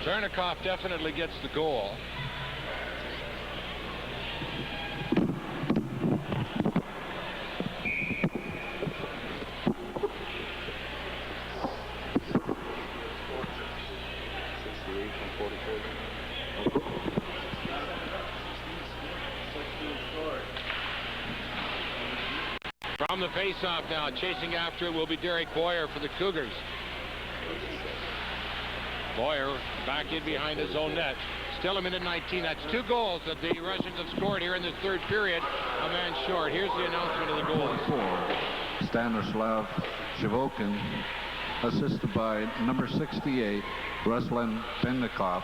Bernikov definitely gets the goal. From the face-off now, chasing after it will be Derek Boyer for the Cougars. Boyer back in behind his own net. Still a minute 19. That's 2 goals that the Russians have scored here in this third period. A man short. Here's the announcement of the goals. Stanislav Shivokin, assisted by number 68, Ruslan Bennikov.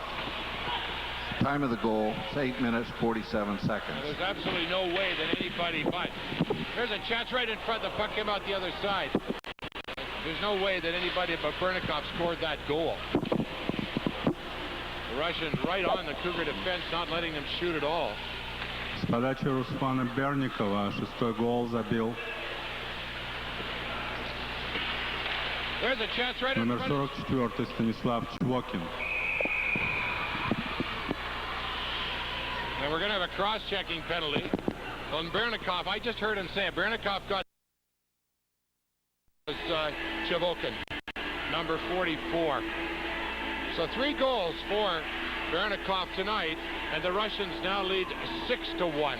Time of the goal, 8 minutes, 47 seconds. There's absolutely no way that anybody, but there's a chance right in front. The puck came out the other side. There's no way that anybody but Bernikov scored that goal. The Russians right on the Cougar defense, not letting them shoot at all. С подачи Руслана Берникова, 6-й гол забил. There's a chance right in front. Номер 44 Станислав Чвокин. And we're going to have a cross-checking penalty on Bernikov. I just heard him say it. Bernikov got Chivokin, number 44. So 3 goals for Bernikov tonight, and the Russians now lead 6-1.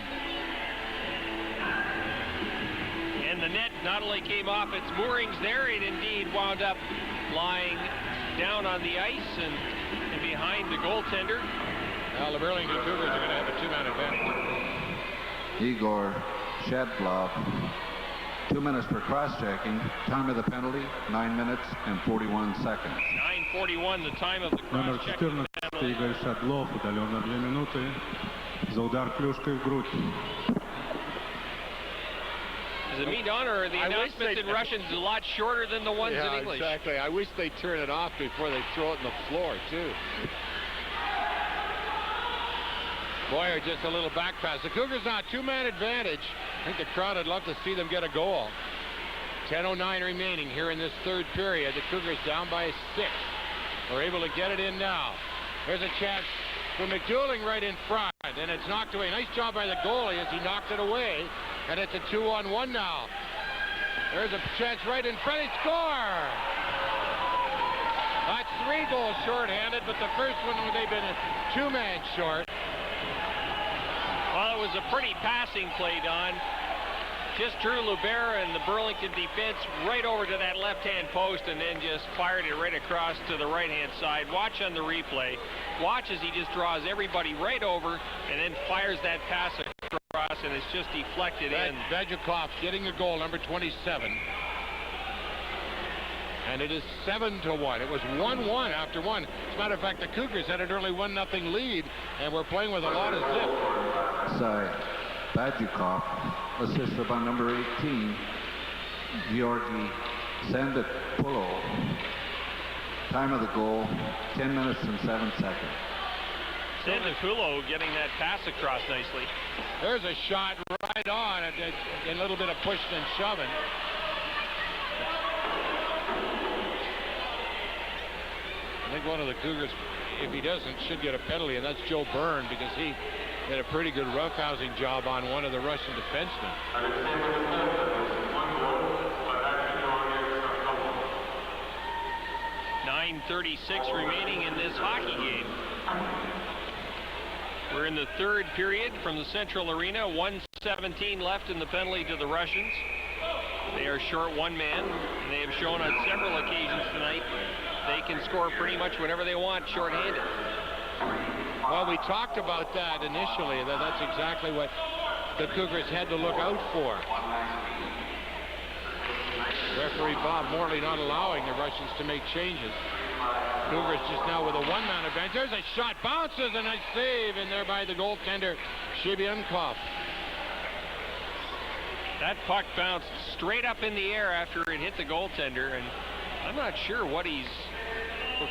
And the net not only came off its moorings there, it indeed wound up lying down on the ice and behind the goaltender. Now the Burlington Cougars are going to have a 2-man advantage. Igor Shedlov, 2 minutes for cross-checking. Time of the penalty, 9 minutes and 41 seconds. 9:41, the time of the Номер cross-checking 14 Игорь Шадлов, удален на 2 минуты за удар клюшкой в грудь. Does it mean honor? Or the announcements in Russian is a lot shorter than the ones in English. Exactly. I wish they'd turn it off before they throw it on the floor, too. Boyer just a little back pass. The Cougars now 2-man advantage. I think the crowd would love to see them get a goal. 10:09 remaining here in this third period. The Cougars down by 6. We're able to get it in now. There's a chance for McDouling right in front, and it's knocked away. Nice job by the goalie as he knocked it away, and it's a 2-on-1 now. There's a chance right in front. They score! That's 3 goals short-handed, but the first one they've been a 2-man short. Well, it was a pretty passing play, Don. Just drew Lubera and the Burlington defense right over to that left-hand post and then just fired it right across to the right-hand side. Watch on the replay. Watch as he just draws everybody right over and then fires that pass across, and it's just deflected in. Vejukov getting a goal, number 27. And it is 7-1. It was 1-1 after 1. As a matter of fact, the Cougars had an early 1-0 lead, and we're playing with a lot of zip. Vejukov, assisted by number 18, Georgi Sandapulo. Time of the goal, 10 minutes and 7 seconds. Sandapulo getting that pass across nicely. There's a shot right on, and a little bit of pushing and shoving. I think one of the Cougars, if he doesn't, should get a penalty, and that's Joe Byrne, because he did a pretty good roughhousing job on one of the Russian defensemen. .9:36 remaining in this hockey game. We're in the third period from the Central Arena. 1:17 left in the penalty to the Russians. They are short 1 man, and they have shown on several occasions tonight they can score pretty much whenever they want shorthanded. Well, we talked about that initially. That's exactly what the Cougars had to look out for. Referee Bob Morley not allowing the Russians to make changes. Cougars just now with a 1-man advantage. There's a shot, bounces, and a save in there by the goaltender, Shibyankov. That puck bounced straight up in the air after it hit the goaltender, and I'm not sure what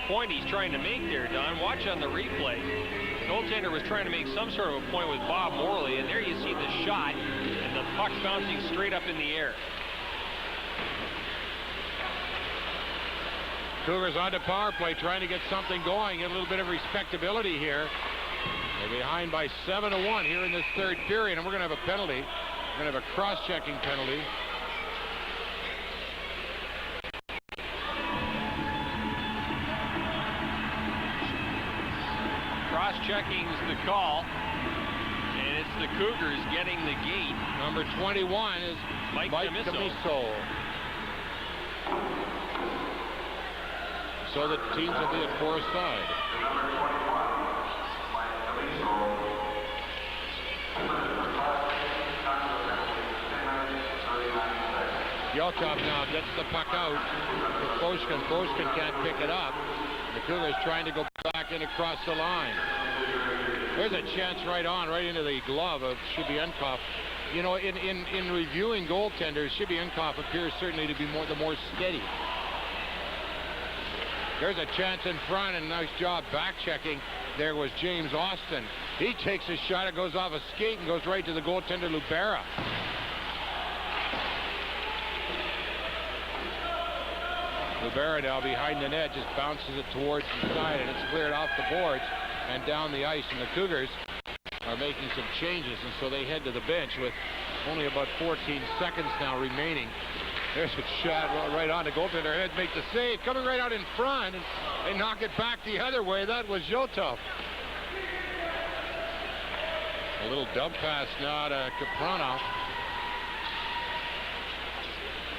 point he's trying to make there, Don. Watch on the replay. The goaltender was trying to make some sort of a point with Bob Morley, and there you see the shot and the puck bouncing straight up in the air. Cougars on to power play, trying to get something going, get a little bit of respectability here. They're behind by 7-1 here in this third period, and we're going to have a penalty. We're going to have a cross-checking penalty. Cross-checking's the call, and it's the Cougars getting the gate. Number 21 is Mike Camiso. So the teams will be at 4 aside. Yelkov now gets the puck out to Foshkin. Foshkin can't pick it up. The Cougars trying to go back in across the line. There's a chance right into the glove of Shibyankov. You know, in reviewing goaltenders, Shibyankov appears certainly to be the more steady. There's a chance in front, and nice job back checking. There was James Austin. He takes a shot, it goes off a skate and goes right to the goaltender Lubera. Lubera now behind the net just bounces it towards the side, and it's cleared off the boards and down the ice. And the Cougars are making some changes, and so they head to the bench with only about 14 seconds now remaining. There's a shot right on the goaltender head, make the save, coming right out in front, and they knock it back the other way. That was Zhotov. A little dump pass now to Kapranov.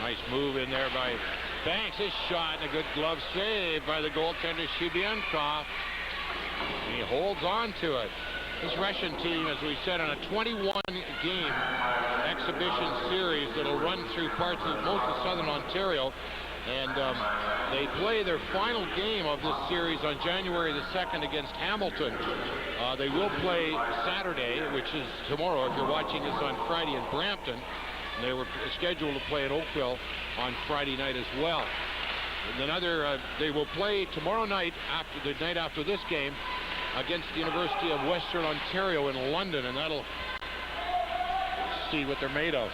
Nice move in there by Banks. His shot and a good glove save by the goaltender Shubyankov. And he holds on to it. This Russian team, as we said, on a 21-game exhibition series that'll run through parts of most of southern Ontario. And they play their final game of this series on January the 2nd against Hamilton. They will play Saturday, which is tomorrow if you're watching this on Friday in Brampton. And they were scheduled to play in Oakville on Friday night as well. And they will play tomorrow night, after the night after this game, against the University of Western Ontario in London, and that'll see what they're made of.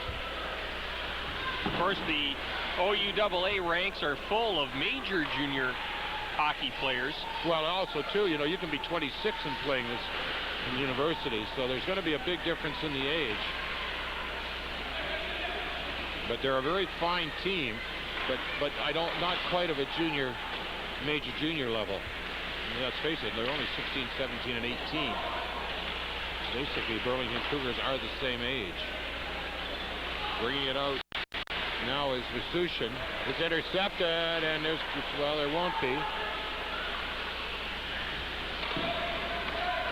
Of course, the OUAA ranks are full of major junior hockey players. Well, also, too, you know, you can be 26 and playing this in university, so there's going to be a big difference in the age. But they're a very fine team, but not quite of a major junior level. I mean, let's face it, they're only 16, 17, and 18. Basically, Burlington Cougars are the same age. Bringing it out now is Vesushin. It's intercepted, and there won't be.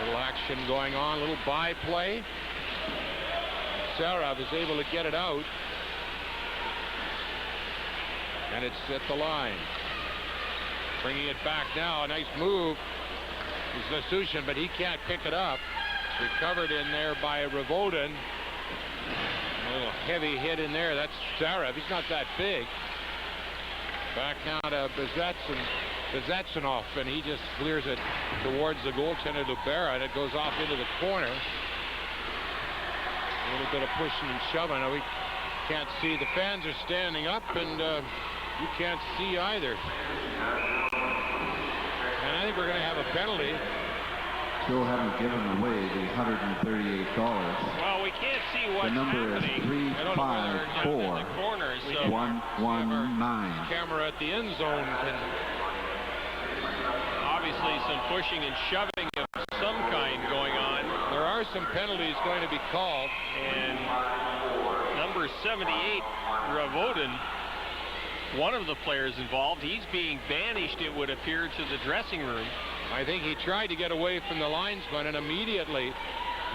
Little action going on, little by-play. Sarov is able to get it out. And it's at the line. Bringing it back now. A nice move. It's Vesushin, but he can't pick it up. It's recovered in there by Revodin. A little heavy hit in there. That's Sarov. He's not that big. Back now to Bezatsinov, and he just clears it towards the goaltender Lubera, and it goes off into the corner. A little bit of pushing and shoving. Now we can't see. The fans are standing up, and you can't see either. And I think we're going to have a penalty. Still haven't given away the $138. Well, we can't see what's happening. The number is 354-119. Camera at the end zone can... Obviously some pushing and shoving of some kind going on. There are some penalties going to be called. And number 78, Revodin, one of the players involved, he's being banished, it would appear, to the dressing room. I think he tried to get away from the linesman, and immediately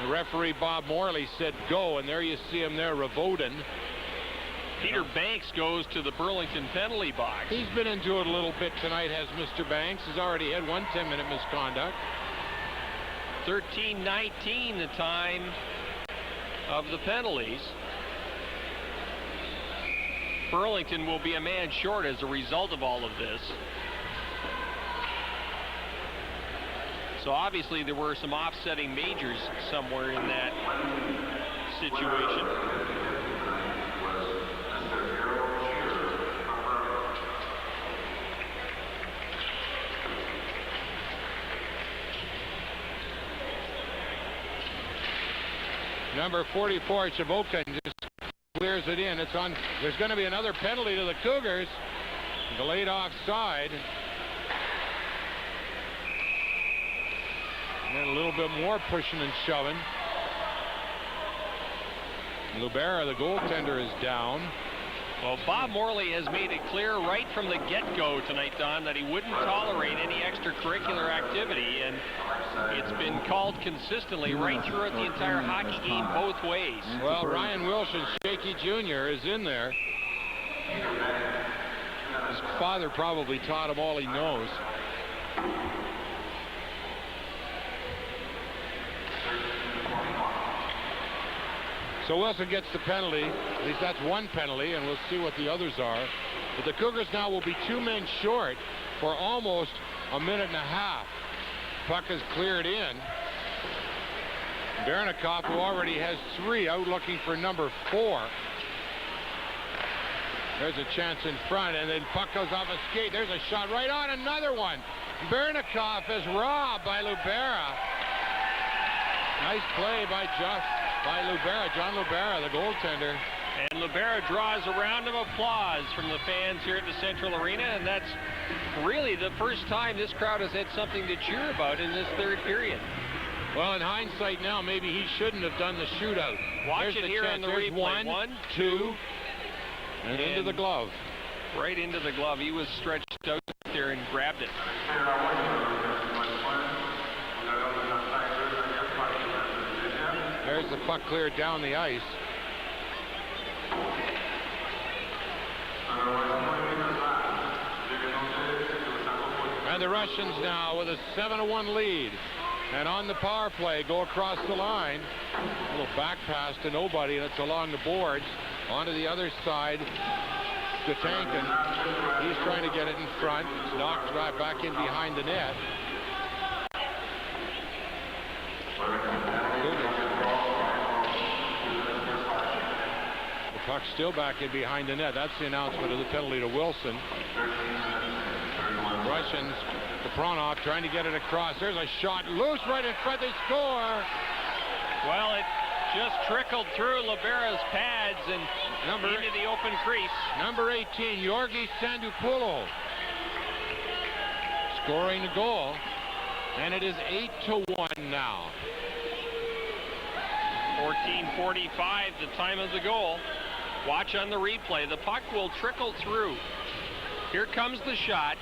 the referee Bob Morley said go, and there you see him there, Revodin. Peter Banks goes to the Burlington penalty box. He's been into it a little bit tonight, has Mr. Banks. He's already had one 10-minute misconduct. 13:19 the time of the penalties. Burlington will be a man short as a result of all of this. So obviously there were some offsetting majors somewhere in that situation. Number 44, Chavokin, just clears it in. It's on. There's going to be another penalty to the Cougars. Delayed offside. And then a little bit more pushing and shoving. Lubera, the goaltender, is down. Well, Bob Morley has made it clear right from the get-go tonight, Don, that he wouldn't tolerate any extracurricular activity, and it's been called consistently right throughout the entire hockey game both ways. Well, Ryan Wilson, Shaky Jr., is in there. His father probably taught him all he knows. So Wilson gets the penalty. At least that's one penalty, and we'll see what the others are. But the Cougars now will be 2 men short for almost a minute and a half. Puck is cleared in. Bernikov, who already has 3, out looking for number 4. There's a chance in front, and then puck goes off a skate. There's a shot right on, another one. Bernikov is robbed by Lubera. Nice play by Lubera, John Lubera, the goaltender. And Lubera draws a round of applause from the fans here at the Central Arena, and that's really the first time this crowd has had something to cheer about in this third period. Well, in hindsight now, maybe he shouldn't have done the shootout. Watch There's it here on the There's replay. One, two, and into the glove. Right into the glove. He was stretched out there and grabbed it. There's the puck cleared down the ice. And the Russians now with a 7-1 lead. And on the power play, go across the line. A little back pass to nobody, and it's along the boards. Onto the other side, Skatankin. He's trying to get it in front. It's knocked right back in behind the net. The puck's still back in behind the net. That's the announcement of the penalty to Wilson. Russians, Kapronov trying to get it across. There's a shot loose right in front. They score. Well, it just trickled through Libera's pads and into the open crease. Number 18, Georgi Sandopoulou, scoring the goal, and it is 8-1 now. 14:45, the time of the goal. Watch on the replay. The puck will trickle through. Here comes the shot,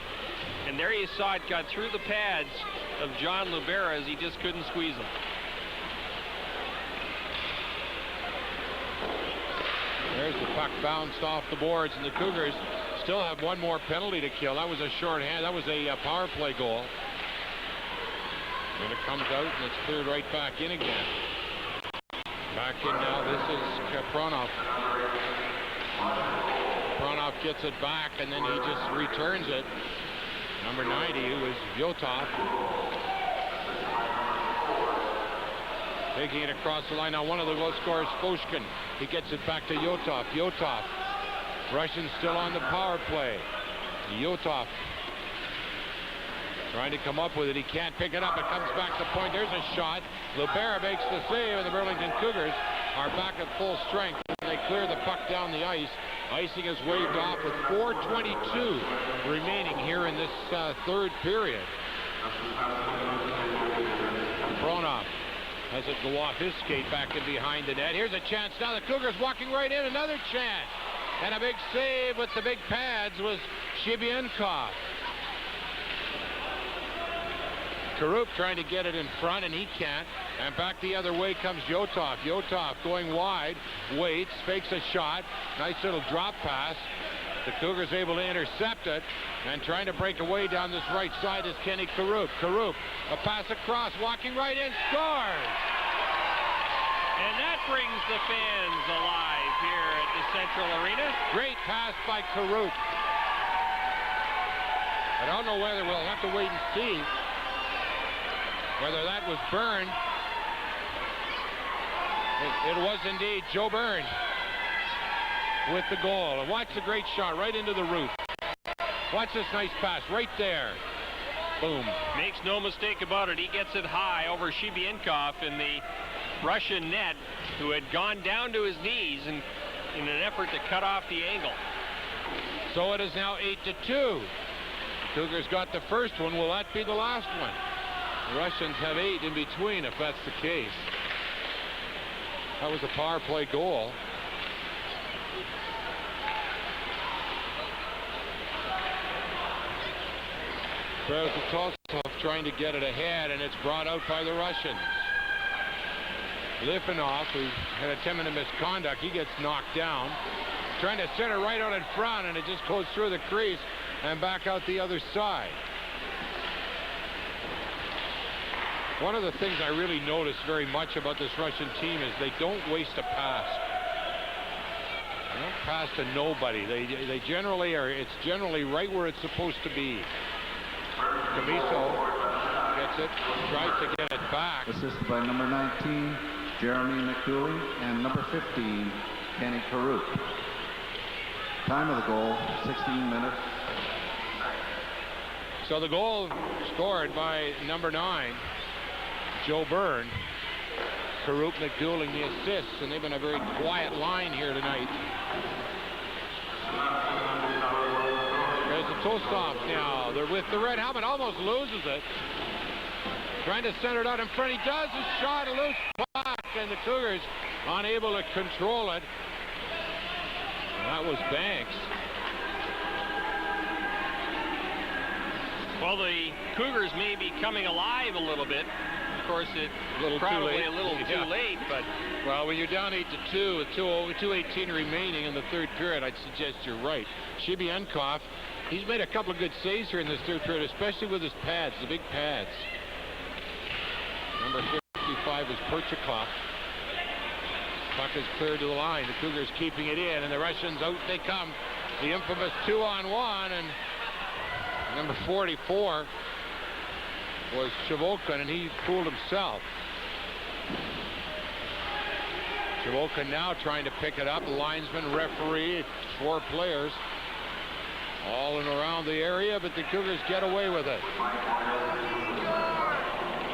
and there you saw it got through the pads of John Lubera as he just couldn't squeeze them. There's the puck bounced off the boards, and the Cougars still have one more penalty to kill. That was a shorthand. That was a power play goal. And it comes out, and it's cleared right back in again. Back in now. This is Kapronov. Kapronov gets it back, and then he just returns it. Number 90, who is Yotov. Taking it across the line. Now one of the goal scorers, Foshkin. He gets it back to Yotov. Yotov. Russians still on the power play. Yotov trying to come up with it. He can't pick it up. It comes back to point. There's a shot. Lubera makes the save, and the Burlington Cougars are back at full strength. They clear the puck down the ice. Icing is waved off with 4:22 remaining here in this third period. Kapronov has it go off his skate back in behind the net. Here's a chance now. The Cougars walking right in. Another chance. And a big save with the big pads was Shibyankov. Karup trying to get it in front, and he can't. And back the other way comes Yotov. Yotov going wide, waits, fakes a shot. Nice little drop pass. The Cougars able to intercept it, and trying to break away down this right side is Kenny Karup. Karup, a pass across, walking right in, scores! And that brings the fans alive here at the Central Arena. Great pass by Karup. I don't know whether we'll have to wait and see whether that was Byrne. It was indeed Joe Byrne with the goal. And watch the great shot right into the roof. Watch this nice pass right there. Boom. Makes no mistake about it. He gets it high over Shibyankov in the Russian net, who had gone down to his knees in an effort to cut off the angle. So it is now 8-2. Cougars got the first one. Will that be the last one? The Russians have 8 in between, if that's the case. That was a power play goal. Berezovsov trying to get it ahead, and it's brought out by the Russians. Lifanov, who had a 10-minute misconduct, he gets knocked down. Trying to center right out in front, and it just goes through the crease and back out the other side. One of the things I really notice very much about this Russian team is they don't waste a pass. They don't pass to nobody. They generally are. It's generally right where it's supposed to be. Camiso gets it, tries to get it back. Assisted by number 19, Jeremy McDooley, and number 15, Kenny Karup. Time of the goal, 16 minutes. So the goal scored by number 9, Joe Byrne. Karupnik dueling the assists, and they've been a very quiet line here tonight. There's the Tosov now. They're with the red helmet, almost loses it. Trying to center it out in front. He does a shot, a loose puck, and the Cougars unable to control it. And that was Banks. Well, the Cougars may be coming alive a little bit. Of course, it's probably a little too late, but... Well, when you're down 8-2 with 2:18 remaining in the third period, I'd suggest you're right. Shibyankov, he's made a couple of good saves here in this third period, especially with his pads, the big pads. Number 55 is Perchikov. Puck is cleared to the line. The Cougars keeping it in, and the Russians, out they come. The infamous 2-on-1, and number 44 was Shavolkin, and he fooled himself. Shavolkin now trying to pick it up. Linesman, referee, 4 players all in around the area, but the Cougars get away with it.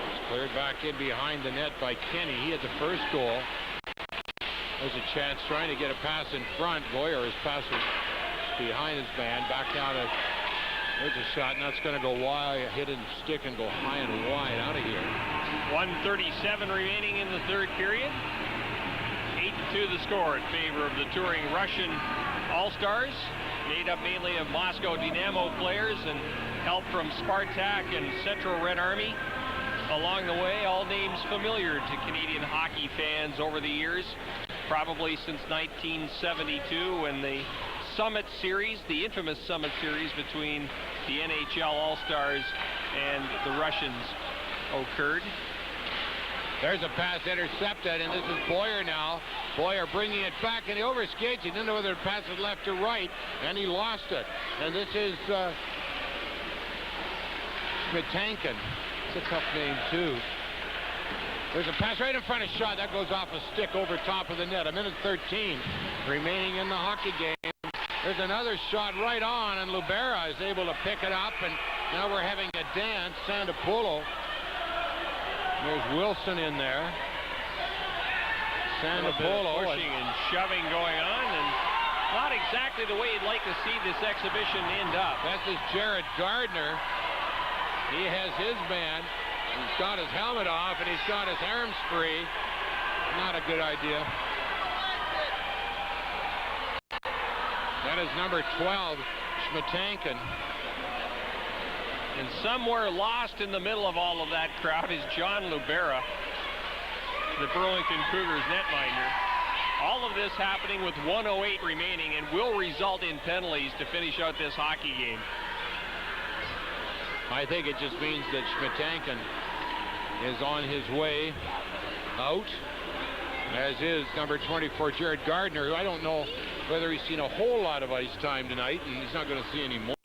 It's cleared back in behind the net by Kenny. He had the first goal. There's a chance trying to get a pass in front. Boyer is passing behind his man. Back down to... There's a shot, and that's going to go wide, hit and stick and go high and wide out of here. 1:37 remaining in the third period. 8-2 the score in favor of the touring Russian All-Stars, made up mainly of Moscow Dynamo players and help from Spartak and Central Red Army. Along the way, all names familiar to Canadian hockey fans over the years, probably since 1972 when the Summit Series, the infamous Summit Series between the NHL All-Stars and the Russians occurred. There's a pass intercepted, and this is Boyer now. Boyer bringing it back, and he overskates. He didn't know whether to pass it left or right, and he lost it. And this is Smitankin. It's a tough name, too. There's a pass right in front of shot. That goes off a stick over top of the net. 1:13 remaining in the hockey game. There's another shot right on, and Lubera is able to pick it up, and now we're having a dance. Sandapolo. There's Wilson in there. Sandapolo. Pushing and shoving going on, and not exactly the way you'd like to see this exhibition end up. That's his Jared Gardner. He has his man. He's got his helmet off, and he's got his arms free. Not a good idea. That is number 12, Smitankin. And somewhere lost in the middle of all of that crowd is John Lubera, the Burlington Cougars netminder. All of this happening with 1:08 remaining and will result in penalties to finish out this hockey game. I think it just means that Smitankin is on his way out, as is number 24, Jared Gardner, who I don't know whether he's seen a whole lot of ice time tonight, and he's not going to see any more.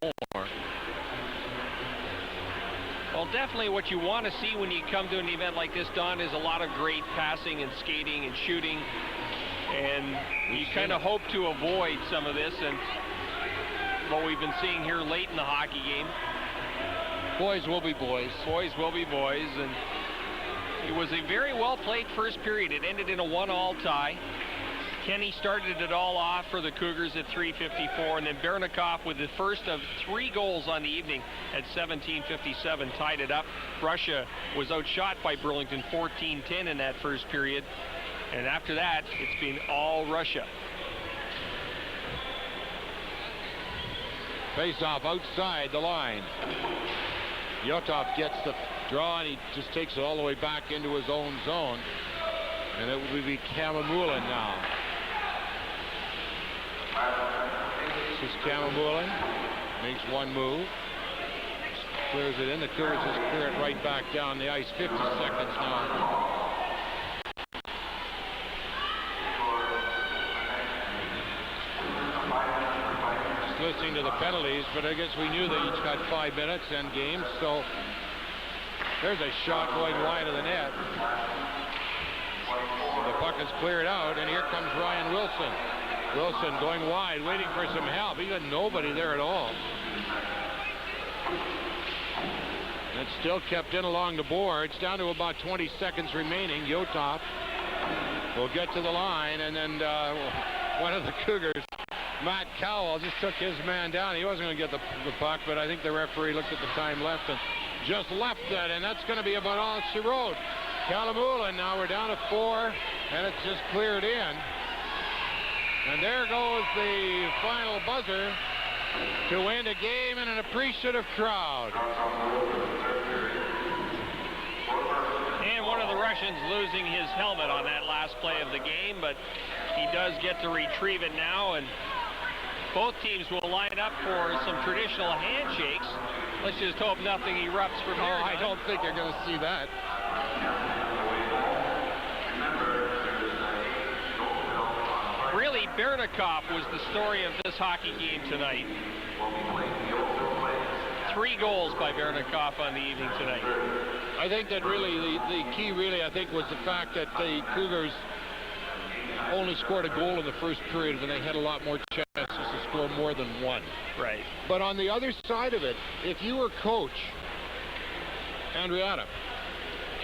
Well, definitely what you want to see when you come to an event like this, Don, is a lot of great passing and skating and shooting, and you kind of hope to avoid some of this, and what we've been seeing here late in the hockey game. Boys will be boys. Boys will be boys, and it was a very well-played first period. It ended in a 1-all tie. Kenny started it all off for the Cougars at 3:54, and then Bernikov with the first of 3 goals on the evening at 17:57 tied it up. Russia was outshot by Burlington 14-10 in that first period, and after that, it's been all Russia. Face-off outside the line. Yotov gets the draw, and he just takes it all the way back into his own zone. And it will be Kamamulin now. This is Kamamulin. Makes one move. Clears it in. The Cougars just clear it right back down the ice. 50 seconds now. Listening to the penalties, but I guess we knew they each got 5 minutes and games, so there's a shot going wide of the net. The puck is cleared out, and here comes Ryan Wilson. Wilson going wide, waiting for some help. He got nobody there at all. It's still kept in along the boards, down to about 20 seconds remaining. Yotov will get to the line, and then one of the Cougars, Matt Cowell, just took his man down. He wasn't going to get the puck, but I think the referee looked at the time left and just left it, and that's going to be about all she wrote. Kalamula, now we're down to 4, and it's just cleared in. And there goes the final buzzer to end a game in an appreciative crowd. And one of the Russians losing his helmet on that last play of the game, but he does get to retrieve it now, and both teams will line up for some traditional handshakes. Let's just hope nothing erupts from here. I don't think you're going to see that. Really, Bernikov was the story of this hockey game tonight. 3 goals by Bernikov on the evening tonight. I think that really the key really, I think, was the fact that the Cougars only scored a goal in the first period, and they had a lot more chances to score more than one. Right. But on the other side of it, if you were coach Andriana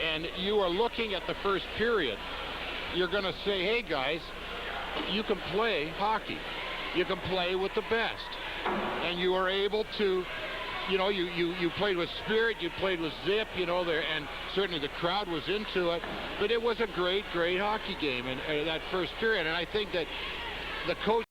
and you are looking at the first period, you're going to say, hey guys, you can play hockey. You can play with the best. And you are able to, you know, you played with spirit, you played with zip, you know, there, and certainly the crowd was into it. But it was a great, great hockey game in that first period. And I think that the coach